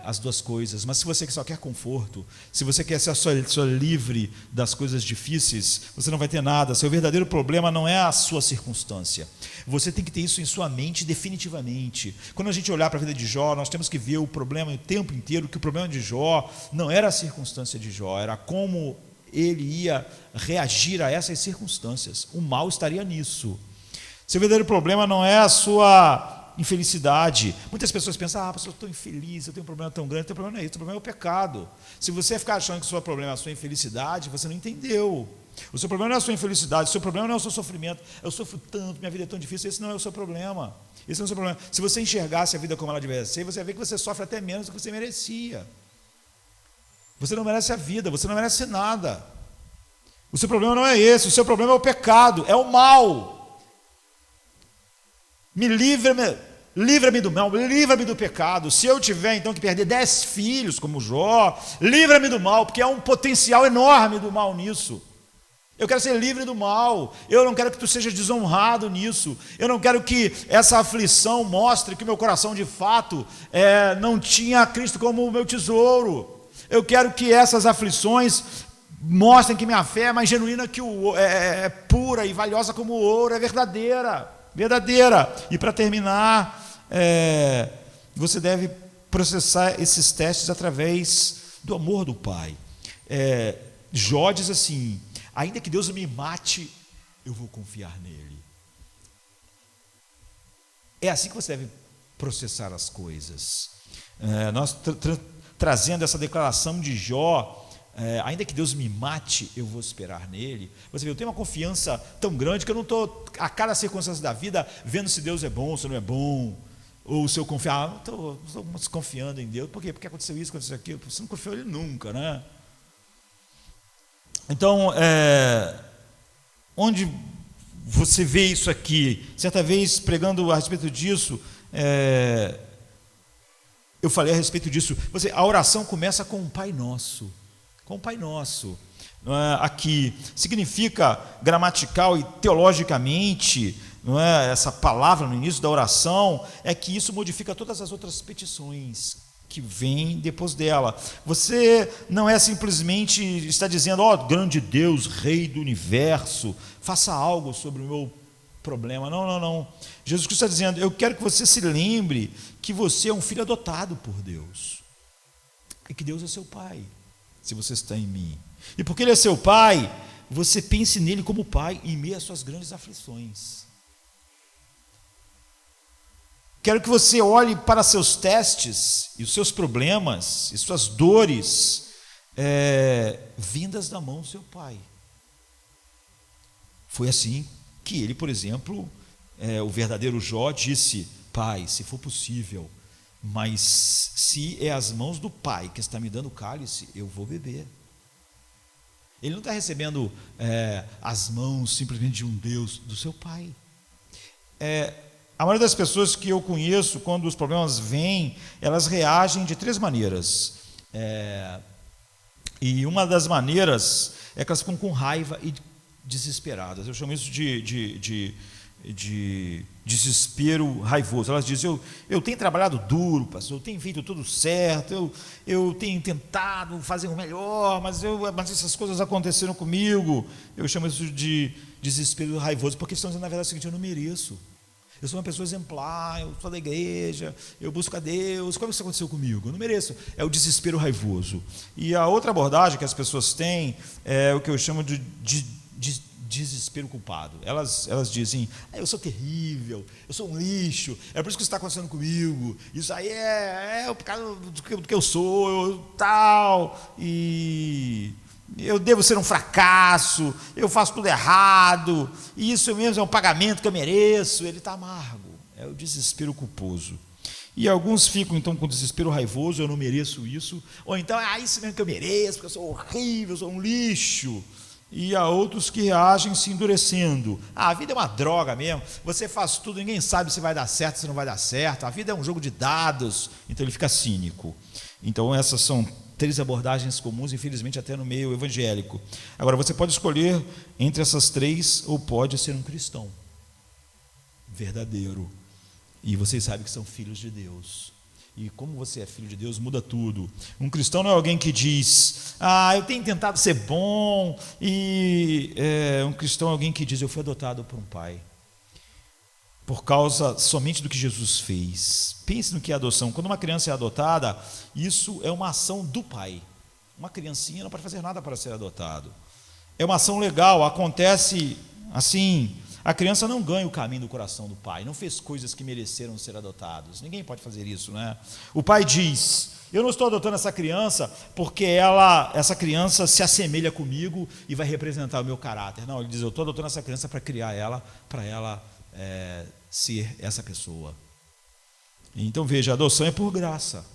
[SPEAKER 1] as duas coisas. Mas se você só quer conforto, se você quer ser só livre das coisas difíceis, você não vai ter nada. Seu verdadeiro problema não é a sua circunstância. Você tem que ter isso em sua mente definitivamente. Quando a gente olhar para a vida de Jó, nós temos que ver o problema o tempo inteiro, que o problema de Jó não era a circunstância de Jó, era como ele ia reagir a essas circunstâncias. O mal estaria nisso. Seu verdadeiro problema não é a sua infelicidade. Muitas pessoas pensam: pastor, eu estou infeliz, eu tenho um problema tão grande. O teu problema não é isso, o problema é o pecado. Se você ficar achando que o seu problema é a sua infelicidade, você não entendeu. O seu problema não é a sua infelicidade, o seu problema não é o seu sofrimento. Eu sofro tanto, minha vida é tão difícil. Esse não é o seu problema. Esse não é o seu problema. Se você enxergasse a vida como ela deveria ser, você vai ver que você sofre até menos do que você merecia. Você não merece a vida, você não merece nada. O seu problema não é esse, o seu problema é o pecado, é o mal. Livra-me do mal, livra-me do pecado. Se eu tiver então que perder 10 filhos como Jó, livra-me do mal, porque há um potencial enorme do mal nisso. Eu quero ser livre do mal, eu não quero que tu seja desonrado nisso, eu não quero que essa aflição mostre que o meu coração de fato não tinha Cristo como o meu tesouro. Eu quero que essas aflições mostrem que minha fé é mais genuína que é pura e valiosa como o ouro, é verdadeira. E para terminar, você deve processar esses testes através do amor do Pai. Jó diz assim: ainda que Deus me mate, eu vou confiar nele. É assim que você deve processar as coisas. Nós trazendo essa declaração de Jó, ainda que Deus me mate, eu vou esperar nele. Você vê, eu tenho uma confiança tão grande que eu não estou a cada circunstância da vida vendo se Deus é bom, se não é bom, ou se eu confiar. Não estou desconfiando em Deus. Por quê? Porque aconteceu isso, aconteceu aquilo. Você não confiou nele nunca, né? Então, onde você vê isso aqui? Certa vez, pregando a respeito disso, eu falei a respeito disso. A oração começa com o Pai Nosso. Com o Pai Nosso. Aqui significa, gramatical e teologicamente, não é, essa palavra no início da oração, é que isso modifica todas as outras petições que vêm depois dela. Você não é simplesmente está dizendo, ó, grande Deus, Rei do universo, faça algo sobre o meu problema. Não, não, não. Jesus Cristo está dizendo, eu quero que você se lembre que você é um filho adotado por Deus. E que Deus é seu pai, se você está em mim. E porque Ele é seu pai, você pense nele como pai em meio às suas grandes aflições. Quero que você olhe para seus testes e os seus problemas e suas dores vindas da mão do seu pai. Foi assim que ele, por exemplo, o verdadeiro Jó disse, pai, se for possível, mas se é as mãos do pai que está me dando o cálice, eu vou beber. Ele não está recebendo as mãos simplesmente de um Deus, do seu pai. A maioria das pessoas que eu conheço, quando os problemas vêm, elas reagem de 3 maneiras. E uma das maneiras é que elas ficam com raiva e desesperadas. Eu chamo isso de desespero raivoso. Elas dizem, eu tenho trabalhado duro, pastor, eu tenho feito tudo certo, eu tenho tentado fazer o melhor, mas essas coisas aconteceram comigo. Eu chamo isso de desespero raivoso, porque estão dizendo, na verdade, o seguinte, eu não mereço. Eu sou uma pessoa exemplar, eu sou da igreja, eu busco a Deus, como isso aconteceu comigo? Eu não mereço. É o desespero raivoso. E a outra abordagem que as pessoas têm é o que eu chamo de desespero culpado. Elas dizem, eu sou terrível, eu sou um lixo, é por isso que isso está acontecendo comigo, isso aí é por causa do que eu sou, tal, e eu devo ser um fracasso, eu faço tudo errado, e isso mesmo é um pagamento que eu mereço. Ele está amargo, é o desespero culposo. E alguns ficam então com desespero raivoso, eu não mereço isso, ou então, isso mesmo que eu mereço, porque eu sou horrível, eu sou um lixo. E há outros que reagem se endurecendo. A vida é uma droga mesmo, você faz tudo, ninguém sabe se vai dar certo, se não vai dar certo, a vida é um jogo de dados, então ele fica cínico. Então essas são 3 abordagens comuns, infelizmente até no meio evangélico. Agora, você pode escolher entre essas 3, ou pode ser um cristão verdadeiro, e vocês sabem que são filhos de Deus. E como você é filho de Deus, muda tudo. Um cristão não é alguém que diz, eu tenho tentado ser bom, e um cristão é alguém que diz, eu fui adotado por um pai, por causa somente do que Jesus fez. Pense no que é adoção. Quando uma criança é adotada, isso é uma ação do pai. Uma criancinha não pode fazer nada para ser adotado. É uma ação legal, acontece assim. A criança não ganha o caminho do coração do pai, não fez coisas que mereceram ser adotados. Ninguém pode fazer isso, né? O pai diz, eu não estou adotando essa criança porque essa criança se assemelha comigo e vai representar o meu caráter. Não, ele diz, eu estou adotando essa criança para criar ela, para ela ser essa pessoa. Então veja, a adoção é por graça,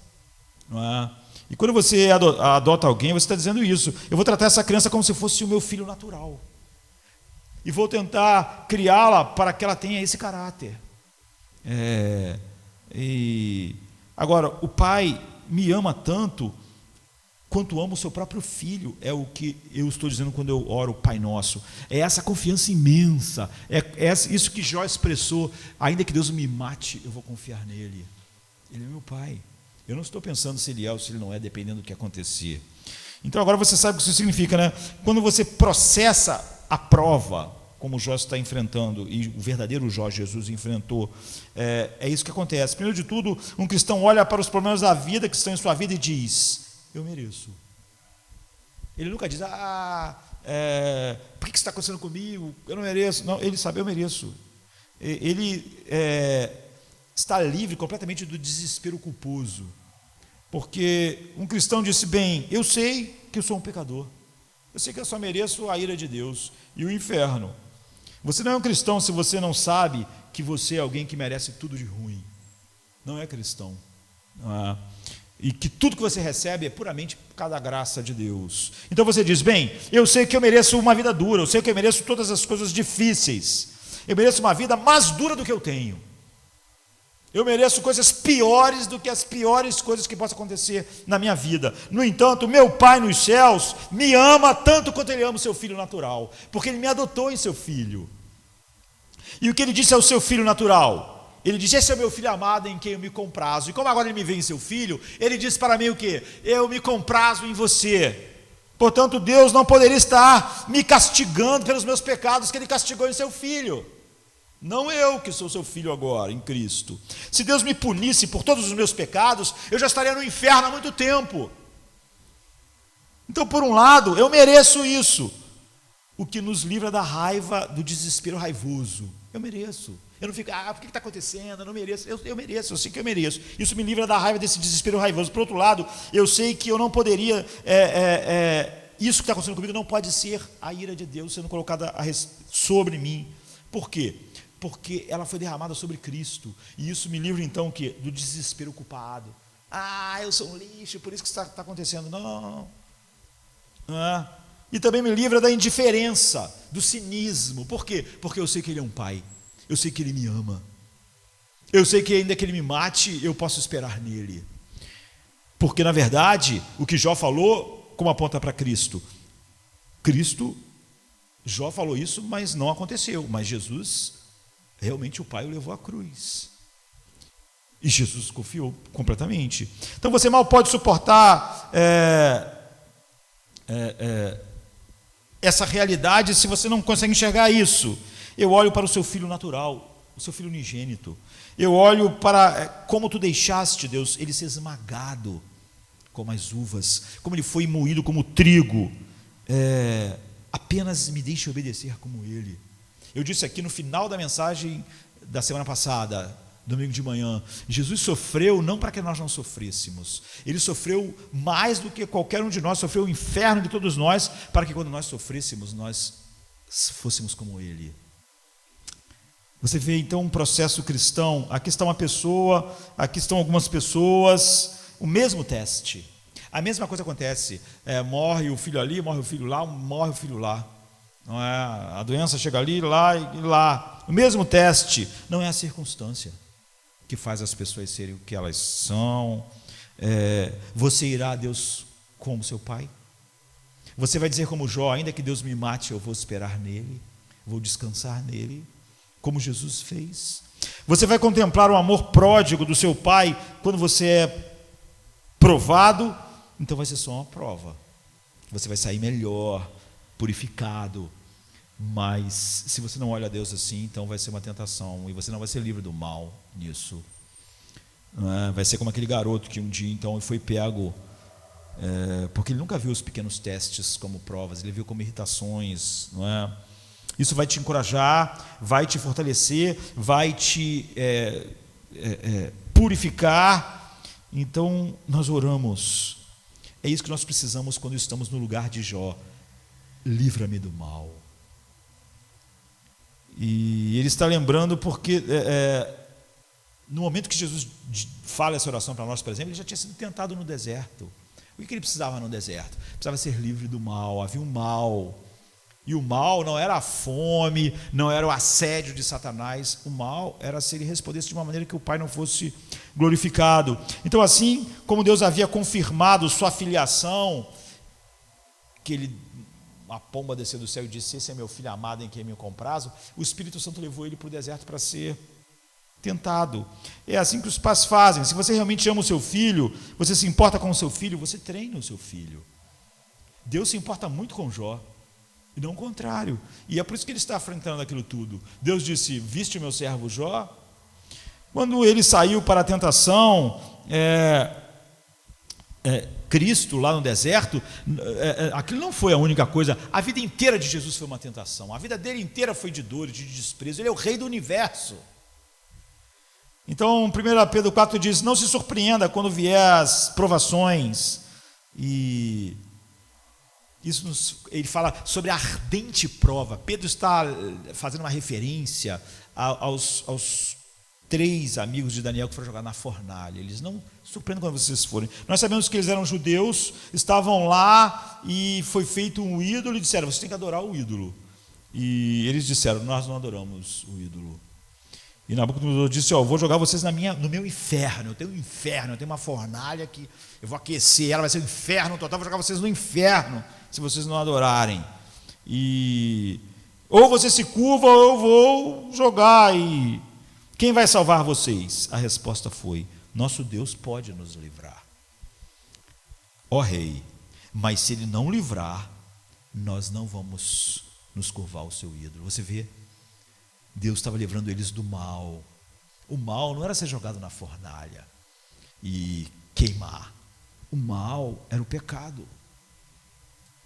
[SPEAKER 1] não é? E quando você adota alguém, você está dizendo isso, eu vou tratar essa criança como se fosse o meu filho natural, e vou tentar criá-la para que ela tenha esse caráter. Agora, o pai me ama tanto quanto ama o seu próprio filho, é o que eu estou dizendo quando eu oro o Pai Nosso. É essa confiança imensa, é isso que Jó expressou, ainda que Deus me mate, eu vou confiar nele. Ele é meu pai. Eu não estou pensando se ele é ou se ele não é, dependendo do que acontecer. Então agora você sabe o que isso significa, né? Quando você processa a prova, como Jó está enfrentando, e o verdadeiro Jó, Jesus, enfrentou, é isso que acontece. Primeiro de tudo, um cristão olha para os problemas da vida que estão em sua vida e diz, eu mereço. Ele nunca diz, por que está acontecendo comigo? Eu não mereço. Não, ele sabe, eu mereço. Ele está livre completamente do desespero culposo. Porque um cristão disse, bem, eu sei que eu sou um pecador. Eu sei que eu só mereço a ira de Deus e o inferno. Você não é um cristão se você não sabe que você é alguém que merece tudo de ruim. Não é cristão. Não é. E que tudo que você recebe é puramente por causa da graça de Deus. Então você diz, bem, eu sei que eu mereço uma vida dura, eu sei que eu mereço todas as coisas difíceis, eu mereço uma vida mais dura do que eu tenho, eu mereço coisas piores do que as piores coisas que possam acontecer na minha vida. No entanto, meu Pai nos céus me ama tanto quanto Ele ama o seu filho natural, porque Ele me adotou em seu filho. E o que ele disse ao seu filho natural? Ele disse: esse é o meu filho amado em quem eu me comprazo. E como agora ele me vê em seu filho, ele disse para mim o quê? Eu me comprazo em você. Portanto, Deus não poderia estar me castigando pelos meus pecados que ele castigou em seu filho. Não eu que sou seu filho agora, em Cristo. Se Deus me punisse por todos os meus pecados, eu já estaria no inferno há muito tempo. Então, por um lado, eu mereço isso, o que nos livra da raiva, do desespero raivoso. Eu mereço. Eu não fico, por que está acontecendo? Eu não mereço. Eu mereço, eu sei que eu mereço. Isso me livra da raiva desse desespero raivoso. Por outro lado, eu sei que eu não poderia, isso que está acontecendo comigo não pode ser a ira de Deus sendo colocada sobre mim. Por quê? Porque ela foi derramada sobre Cristo. E isso me livra então o quê? Do desespero culpado. Eu sou um lixo, por isso que isso está acontecendo. Não. E também me livra da indiferença, do cinismo. Por quê? Porque eu sei que Ele é um Pai. Eu sei que Ele me ama. Eu sei que ainda que Ele me mate, eu posso esperar nele. Porque, na verdade, o que Jó falou, como aponta para Cristo? Jó falou isso, mas não aconteceu. Mas Jesus, realmente o Pai o levou à cruz. E Jesus confiou completamente. Então você mal pode suportar essa realidade se você não consegue enxergar isso. Eu olho para o seu filho natural, o seu filho unigênito. Eu olho para como tu deixaste, Deus, ele ser esmagado como as uvas, como ele foi moído como trigo. Apenas me deixe obedecer como ele. Eu disse aqui no final da mensagem da semana passada, domingo de manhã, Jesus sofreu não para que nós não sofrêssemos. Ele sofreu mais do que qualquer um de nós, sofreu o inferno de todos nós, para que quando nós sofrêssemos, nós fôssemos como ele. Você vê então um processo cristão. Aqui está uma pessoa, aqui estão algumas pessoas, o mesmo teste, a mesma coisa acontece, morre o filho ali, morre o filho lá, morre o filho lá, não é? A doença chega ali, lá e lá, o mesmo teste. Não é a circunstância que faz as pessoas serem o que elas são. Você irá a Deus como seu Pai? Você vai dizer como Jó: ainda que Deus me mate, eu vou esperar nele, vou descansar nele, como Jesus fez? Você vai contemplar o amor pródigo do seu Pai quando você é provado? Então vai ser só uma prova. Você vai sair melhor, purificado. Mas se você não olha a Deus assim, então vai ser uma tentação, e você não vai ser livre do mal nisso. Vai ser como aquele garoto que um dia então foi pego, porque ele nunca viu os pequenos testes como provas, ele viu como irritações, não é? Isso vai te encorajar, vai te fortalecer, vai te purificar. Então nós oramos. É isso que nós precisamos quando estamos no lugar de Jó. Livra-me do mal. E ele está lembrando porque no momento que Jesus fala essa oração para nós, por exemplo, ele já tinha sido tentado no deserto. O que ele precisava no deserto? Precisava ser livre do mal. Havia um mal. E o mal não era a fome, não era o assédio de Satanás. O mal era se ele respondesse de uma maneira que o Pai não fosse glorificado. Então, assim como Deus havia confirmado sua filiação, que a pomba desceu do céu e disse: esse é meu filho amado em quem me comprazo, o Espírito Santo levou ele para o deserto para ser tentado. É assim que os pais fazem. Se você realmente ama o seu filho, você se importa com o seu filho, você treina o seu filho. Deus se importa muito com Jó, e não o contrário. E é por isso que ele está enfrentando aquilo tudo. Deus disse: viste o meu servo Jó? Quando ele saiu para a tentação, Cristo lá no deserto, aquilo não foi a única coisa. A vida inteira de Jesus foi uma tentação. A vida dele inteira foi de dor, de desprezo. Ele é o rei do universo. Então 1 Pedro 4 diz: não se surpreenda quando vier as provações. E ele fala sobre a ardente prova. Pedro está fazendo uma referência aos 3 amigos de Daniel que foram jogar na fornalha. Eles não surpreendem quando vocês forem. Nós sabemos que eles eram judeus, estavam lá e foi feito um ídolo e disseram: você tem que adorar o ídolo. E eles disseram: nós não adoramos o ídolo. E Nabucodonosor disse: eu vou jogar vocês no meu inferno. Eu tenho um inferno, eu tenho uma fornalha que eu vou aquecer, ela vai ser um inferno total, eu vou jogar vocês no inferno se vocês não adorarem. E Ou você se curva, ou eu vou jogar. E quem vai salvar vocês? A resposta foi: nosso Deus pode nos livrar. Ó rei, mas se ele não livrar, nós não vamos nos curvar ao seu ídolo. Você vê, Deus estava livrando eles do mal. O mal não era ser jogado na fornalha e queimar. O mal era o pecado.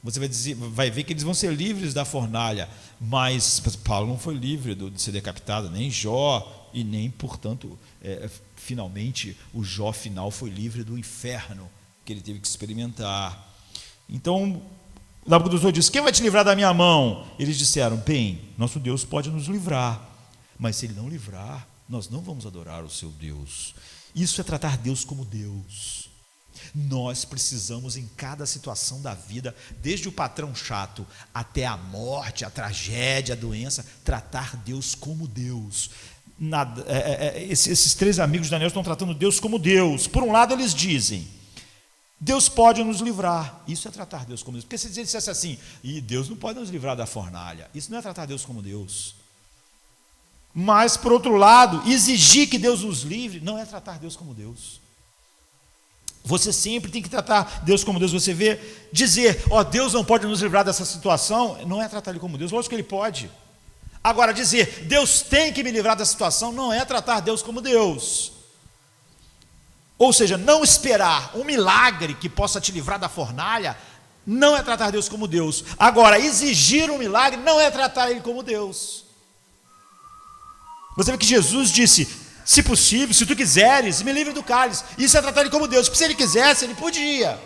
[SPEAKER 1] Você vai ver que eles vão ser livres da fornalha, mas Paulo não foi livre de ser decapitado, nem Jó, e nem, portanto, finalmente, o Jó final foi livre do inferno que ele teve que experimentar. Então, o Nabucodonosor disse: quem vai te livrar da minha mão? Eles disseram: bem, nosso Deus pode nos livrar, mas se ele não livrar, nós não vamos adorar o seu Deus. Isso é tratar Deus como Deus. Nós precisamos, em cada situação da vida, desde o patrão chato até a morte, a tragédia, a doença, tratar Deus como Deus. Esses três amigos de Daniel estão tratando Deus como Deus. Por um lado, eles dizem: Deus pode nos livrar. Isso é tratar Deus como Deus. Porque se ele dissesse assim: e Deus não pode nos livrar da fornalha, isso não é tratar Deus como Deus. Mas, por outro lado, exigir que Deus nos livre não é tratar Deus como Deus. Você sempre tem que tratar Deus como Deus. Você vê, dizer: ó, Deus não pode nos livrar dessa situação, não é tratar Ele como Deus. Lógico que Ele pode. Agora, dizer Deus tem que me livrar dessa situação não é tratar Deus como Deus. Ou seja, não esperar um milagre que possa te livrar da fornalha não é tratar Deus como Deus. Agora, exigir um milagre não é tratar Ele como Deus. Você vê que Jesus disse: se possível, se tu quiseres, me livre do cálice. Isso é tratar Ele como Deus, porque se Ele quisesse, Ele podia.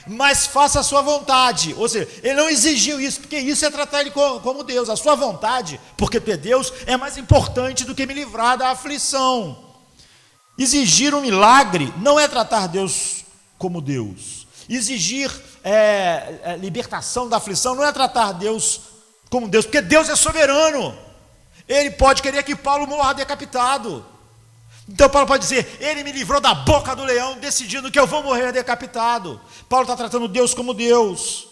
[SPEAKER 1] Mas faça a sua vontade. Ou seja, Ele não exigiu isso, porque isso é tratar Ele como Deus. A sua vontade, porque tu é Deus, é mais importante do que me livrar da aflição. Exigir um milagre não é tratar Deus como Deus. Exigir libertação da aflição não é tratar Deus como Deus, porque Deus é soberano. Ele pode querer que Paulo morra decapitado. Então Paulo pode dizer: ele me livrou da boca do leão, decidindo que eu vou morrer decapitado. Paulo está tratando Deus como Deus.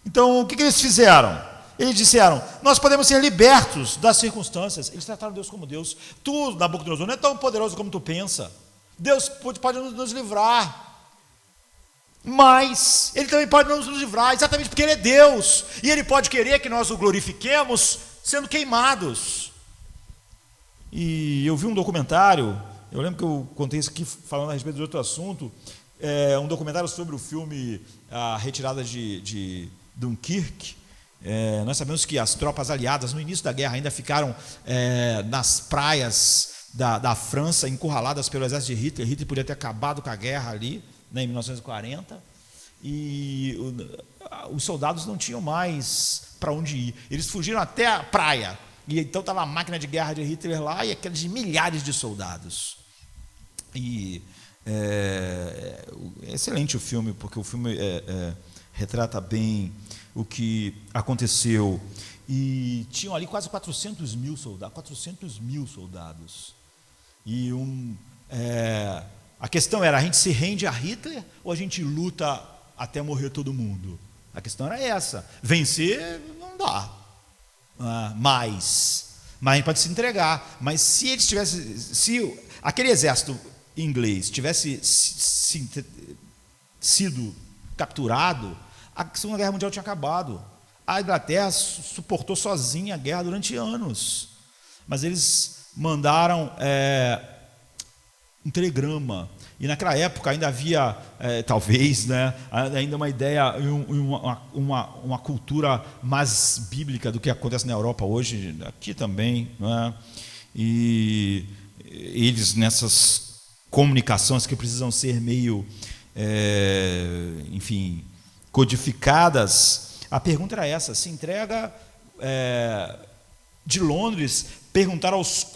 [SPEAKER 1] Então o que eles fizeram? Eles disseram: nós podemos ser libertos das circunstâncias. Eles trataram Deus como Deus. Tu, Nabucodonosor, não é tão poderoso como tu pensa. Deus pode nos livrar, mas Ele também pode nos livrar, exatamente porque Ele é Deus, e Ele pode querer que nós o glorifiquemos sendo queimados. E eu vi um documentário, eu lembro que eu contei isso aqui falando a respeito de outro assunto, um documentário sobre o filme A Retirada de Dunkirk. Nós sabemos que as tropas aliadas no início da guerra ainda ficaram nas praias da França, encurraladas pelo exército de Hitler. Hitler podia ter acabado com a guerra ali, né, em 1940, e os soldados não tinham mais para onde ir. Eles fugiram até a praia, e então estava a máquina de guerra de Hitler lá e aqueles milhares de soldados. E é excelente o filme, porque o filme retrata bem o que aconteceu. E tinham ali quase 400 mil soldados. E a questão era: a gente se rende a Hitler ou a gente luta até morrer todo mundo? A questão era essa. Vencer não dá, mas a gente pode se entregar. Mas se aquele exército inglês tivesse sido capturado, a Segunda Guerra Mundial tinha acabado. A Inglaterra suportou sozinha a guerra durante anos, mas eles mandaram um telegrama. E naquela época ainda havia, talvez, né, ainda uma ideia, uma cultura mais bíblica do que acontece na Europa hoje, aqui também, né? E eles, nessas comunicações que precisam ser meio, enfim, codificadas, a pergunta era essa: se entrega de Londres, perguntar aos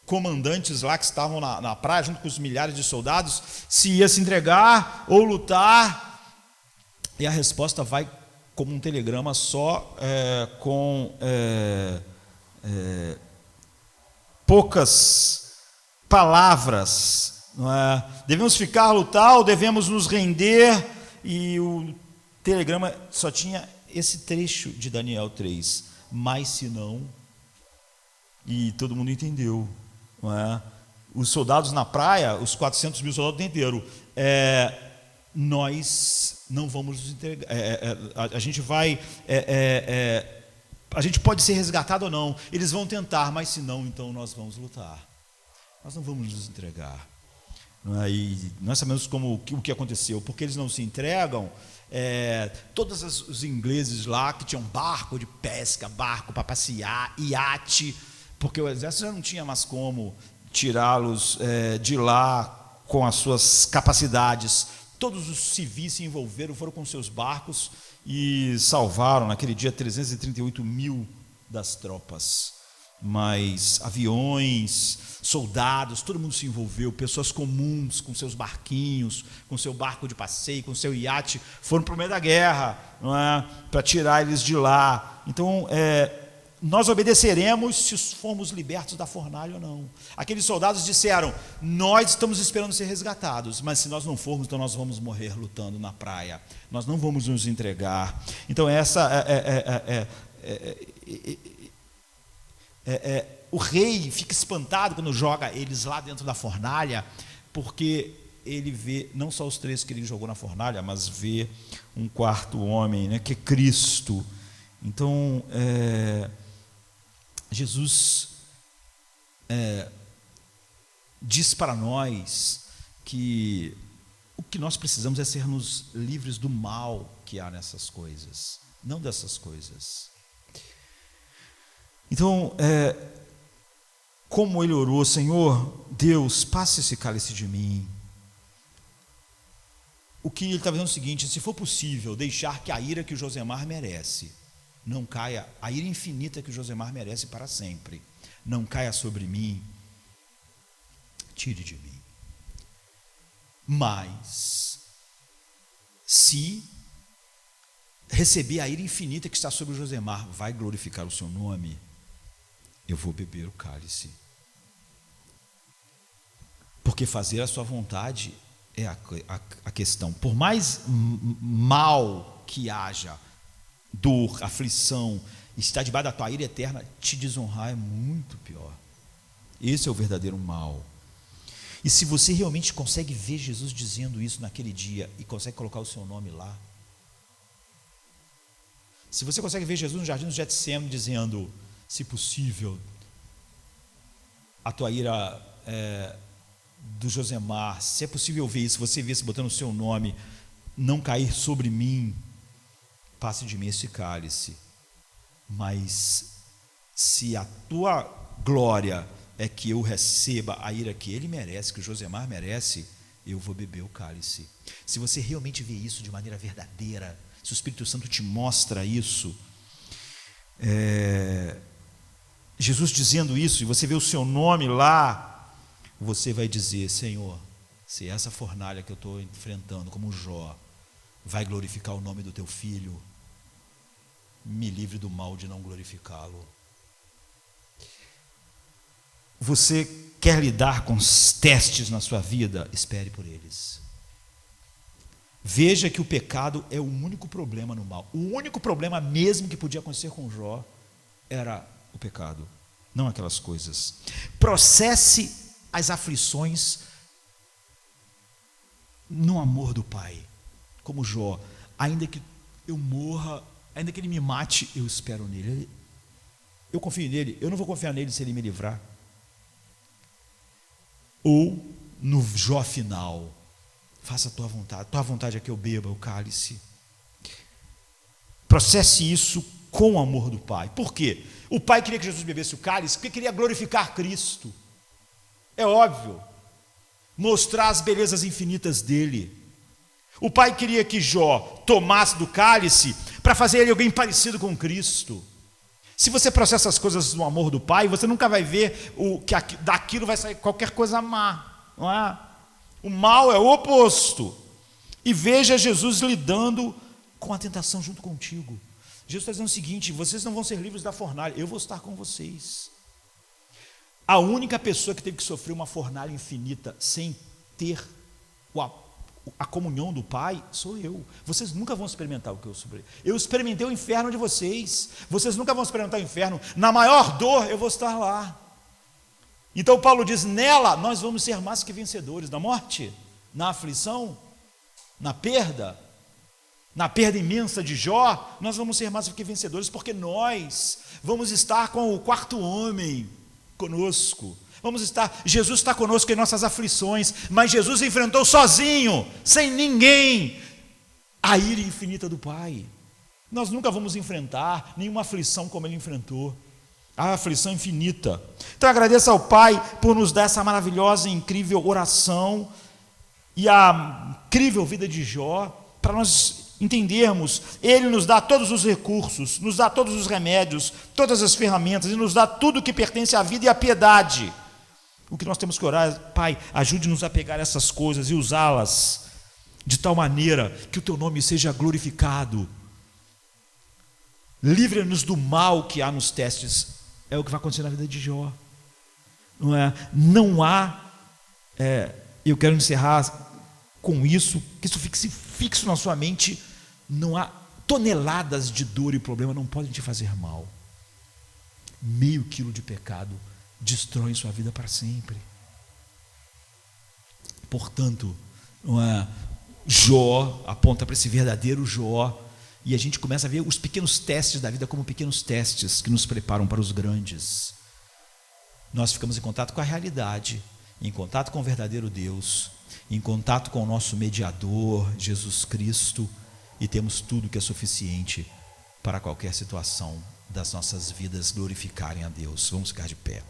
[SPEAKER 1] comandantes lá que estavam na praia, junto com os milhares de soldados, se ia se entregar ou lutar. E a resposta vai como um telegrama, só com poucas palavras, não é? Devemos ficar, lutar, ou devemos nos render? E o telegrama só tinha esse trecho de Daniel 3, mas se não, e todo mundo entendeu, não é? Os soldados na praia, os 400 mil soldados entenderam, nós não vamos nos entregar, a gente vai, a gente pode ser resgatado ou não, eles vão tentar, mas se não, então nós vamos lutar, nós não vamos nos entregar. E nós sabemos o que aconteceu, porque eles não se entregam. Todos os ingleses lá que tinham barco de pesca, barco para passear, iate, porque o exército já não tinha mais como tirá-los de lá com as suas capacidades. Todos os civis se envolveram, foram com seus barcos e salvaram naquele dia 338 mil das tropas. Mas aviões, soldados, todo mundo se envolveu, pessoas comuns com seus barquinhos, com seu barco de passeio, com seu iate, foram para o meio da guerra, não é? Para tirar eles de lá. Então, nós obedeceremos se formos libertos da fornalha ou não. Aqueles soldados disseram, nós estamos esperando ser resgatados, mas se nós não formos, então nós vamos morrer lutando na praia, nós não vamos nos entregar. Então o rei fica espantado quando joga eles lá dentro da fornalha, porque ele vê não só os 3 que ele jogou na fornalha, mas vê um quarto homem, né, que é Cristo. Então, Jesus diz para nós que o que nós precisamos é sermos livres do mal que há nessas coisas, não dessas coisas. Então, como ele orou, Senhor, Deus, passe esse cálice de mim. O que ele está dizendo é o seguinte: se for possível, deixar que a ira que o Josemar merece, não caia, a ira infinita que o Josemar merece para sempre, não caia sobre mim, tire de mim. Mas, se receber a ira infinita que está sobre o Josemar vai glorificar o seu nome, eu vou beber o cálice. Porque fazer a sua vontade é a questão. Por mais mal que haja, dor, aflição, estar debaixo da tua ira eterna, te desonrar é muito pior. Esse é o verdadeiro mal. E se você realmente consegue ver Jesus dizendo isso naquele dia e consegue colocar o seu nome lá, se você consegue ver Jesus no jardim do Getsêmani dizendo, se possível, a tua ira do Josemar, se é possível ver isso, você vê se botando o seu nome, não cair sobre mim, passe de mim esse cálice, mas se a tua glória é que eu receba a ira que ele merece, que o Josemar merece, eu vou beber o cálice. Se você realmente vê isso de maneira verdadeira, se o Espírito Santo te mostra isso, Jesus dizendo isso, e você vê o seu nome lá, você vai dizer, Senhor, se essa fornalha que eu estou enfrentando como Jó vai glorificar o nome do teu filho, me livre do mal de não glorificá-lo. Você quer lidar com os testes na sua vida? Espere por eles. Veja que o pecado é o único problema no mal. O único problema mesmo que podia acontecer com Jó era o pecado, não aquelas coisas. Processe as aflições no amor do Pai, como Jó. Ainda que eu morra, ainda que ele me mate, eu espero nele. Eu confio nele, eu não vou confiar nele se ele me livrar. Ou no Jó final, faça a tua vontade é que eu beba o cálice. Processe isso com o amor do Pai. Por quê? O Pai queria que Jesus bebesse o cálice porque queria glorificar Cristo. É óbvio. Mostrar as belezas infinitas dele. O Pai queria que Jó tomasse do cálice para fazer ele alguém parecido com Cristo. Se você processa as coisas no amor do Pai, você nunca vai ver que daquilo vai sair qualquer coisa má, não é? O mal é o oposto. E veja Jesus lidando com a tentação junto contigo. Jesus está dizendo o seguinte: vocês não vão ser livres da fornalha, eu vou estar com vocês. A única pessoa que teve que sofrer uma fornalha infinita sem ter a comunhão do Pai sou eu. Vocês nunca vão experimentar o que eu experimentei. Eu experimentei o inferno de vocês. Vocês nunca vão experimentar o inferno. Na maior dor eu vou estar lá. Então Paulo diz, nela nós vamos ser mais que vencedores. Na morte, na aflição, na perda imensa de Jó, nós vamos ser mais que vencedores, porque nós vamos estar com o quarto homem conosco. Jesus está conosco em nossas aflições, mas Jesus enfrentou sozinho, sem ninguém, a ira infinita do Pai. Nós nunca vamos enfrentar nenhuma aflição como ele enfrentou, a aflição infinita. Então agradeço ao Pai por nos dar essa maravilhosa e incrível oração e a incrível vida de Jó, para nós entendermos. Ele nos dá todos os recursos, nos dá todos os remédios, todas as ferramentas, e nos dá tudo que pertence à vida e à piedade. O que nós temos que orar, Pai, ajude-nos a pegar essas coisas e usá-las de tal maneira que o Teu nome seja glorificado. Livra-nos do mal que há nos testes. É o que vai acontecer na vida de Jó. Não há, eu quero encerrar com isso, que isso fique fixo na sua mente, não há toneladas de dor e problema, não podem te fazer mal. Meio quilo de pecado destrói sua vida para sempre. Portanto, Jó aponta para esse verdadeiro Jó, e a gente começa a ver os pequenos testes da vida como pequenos testes que nos preparam para os grandes. Nós ficamos em contato com a realidade, em contato com o verdadeiro Deus, em contato com o nosso mediador, Jesus Cristo, e temos tudo que é suficiente para qualquer situação das nossas vidas glorificarem a Deus. Vamos ficar de pé.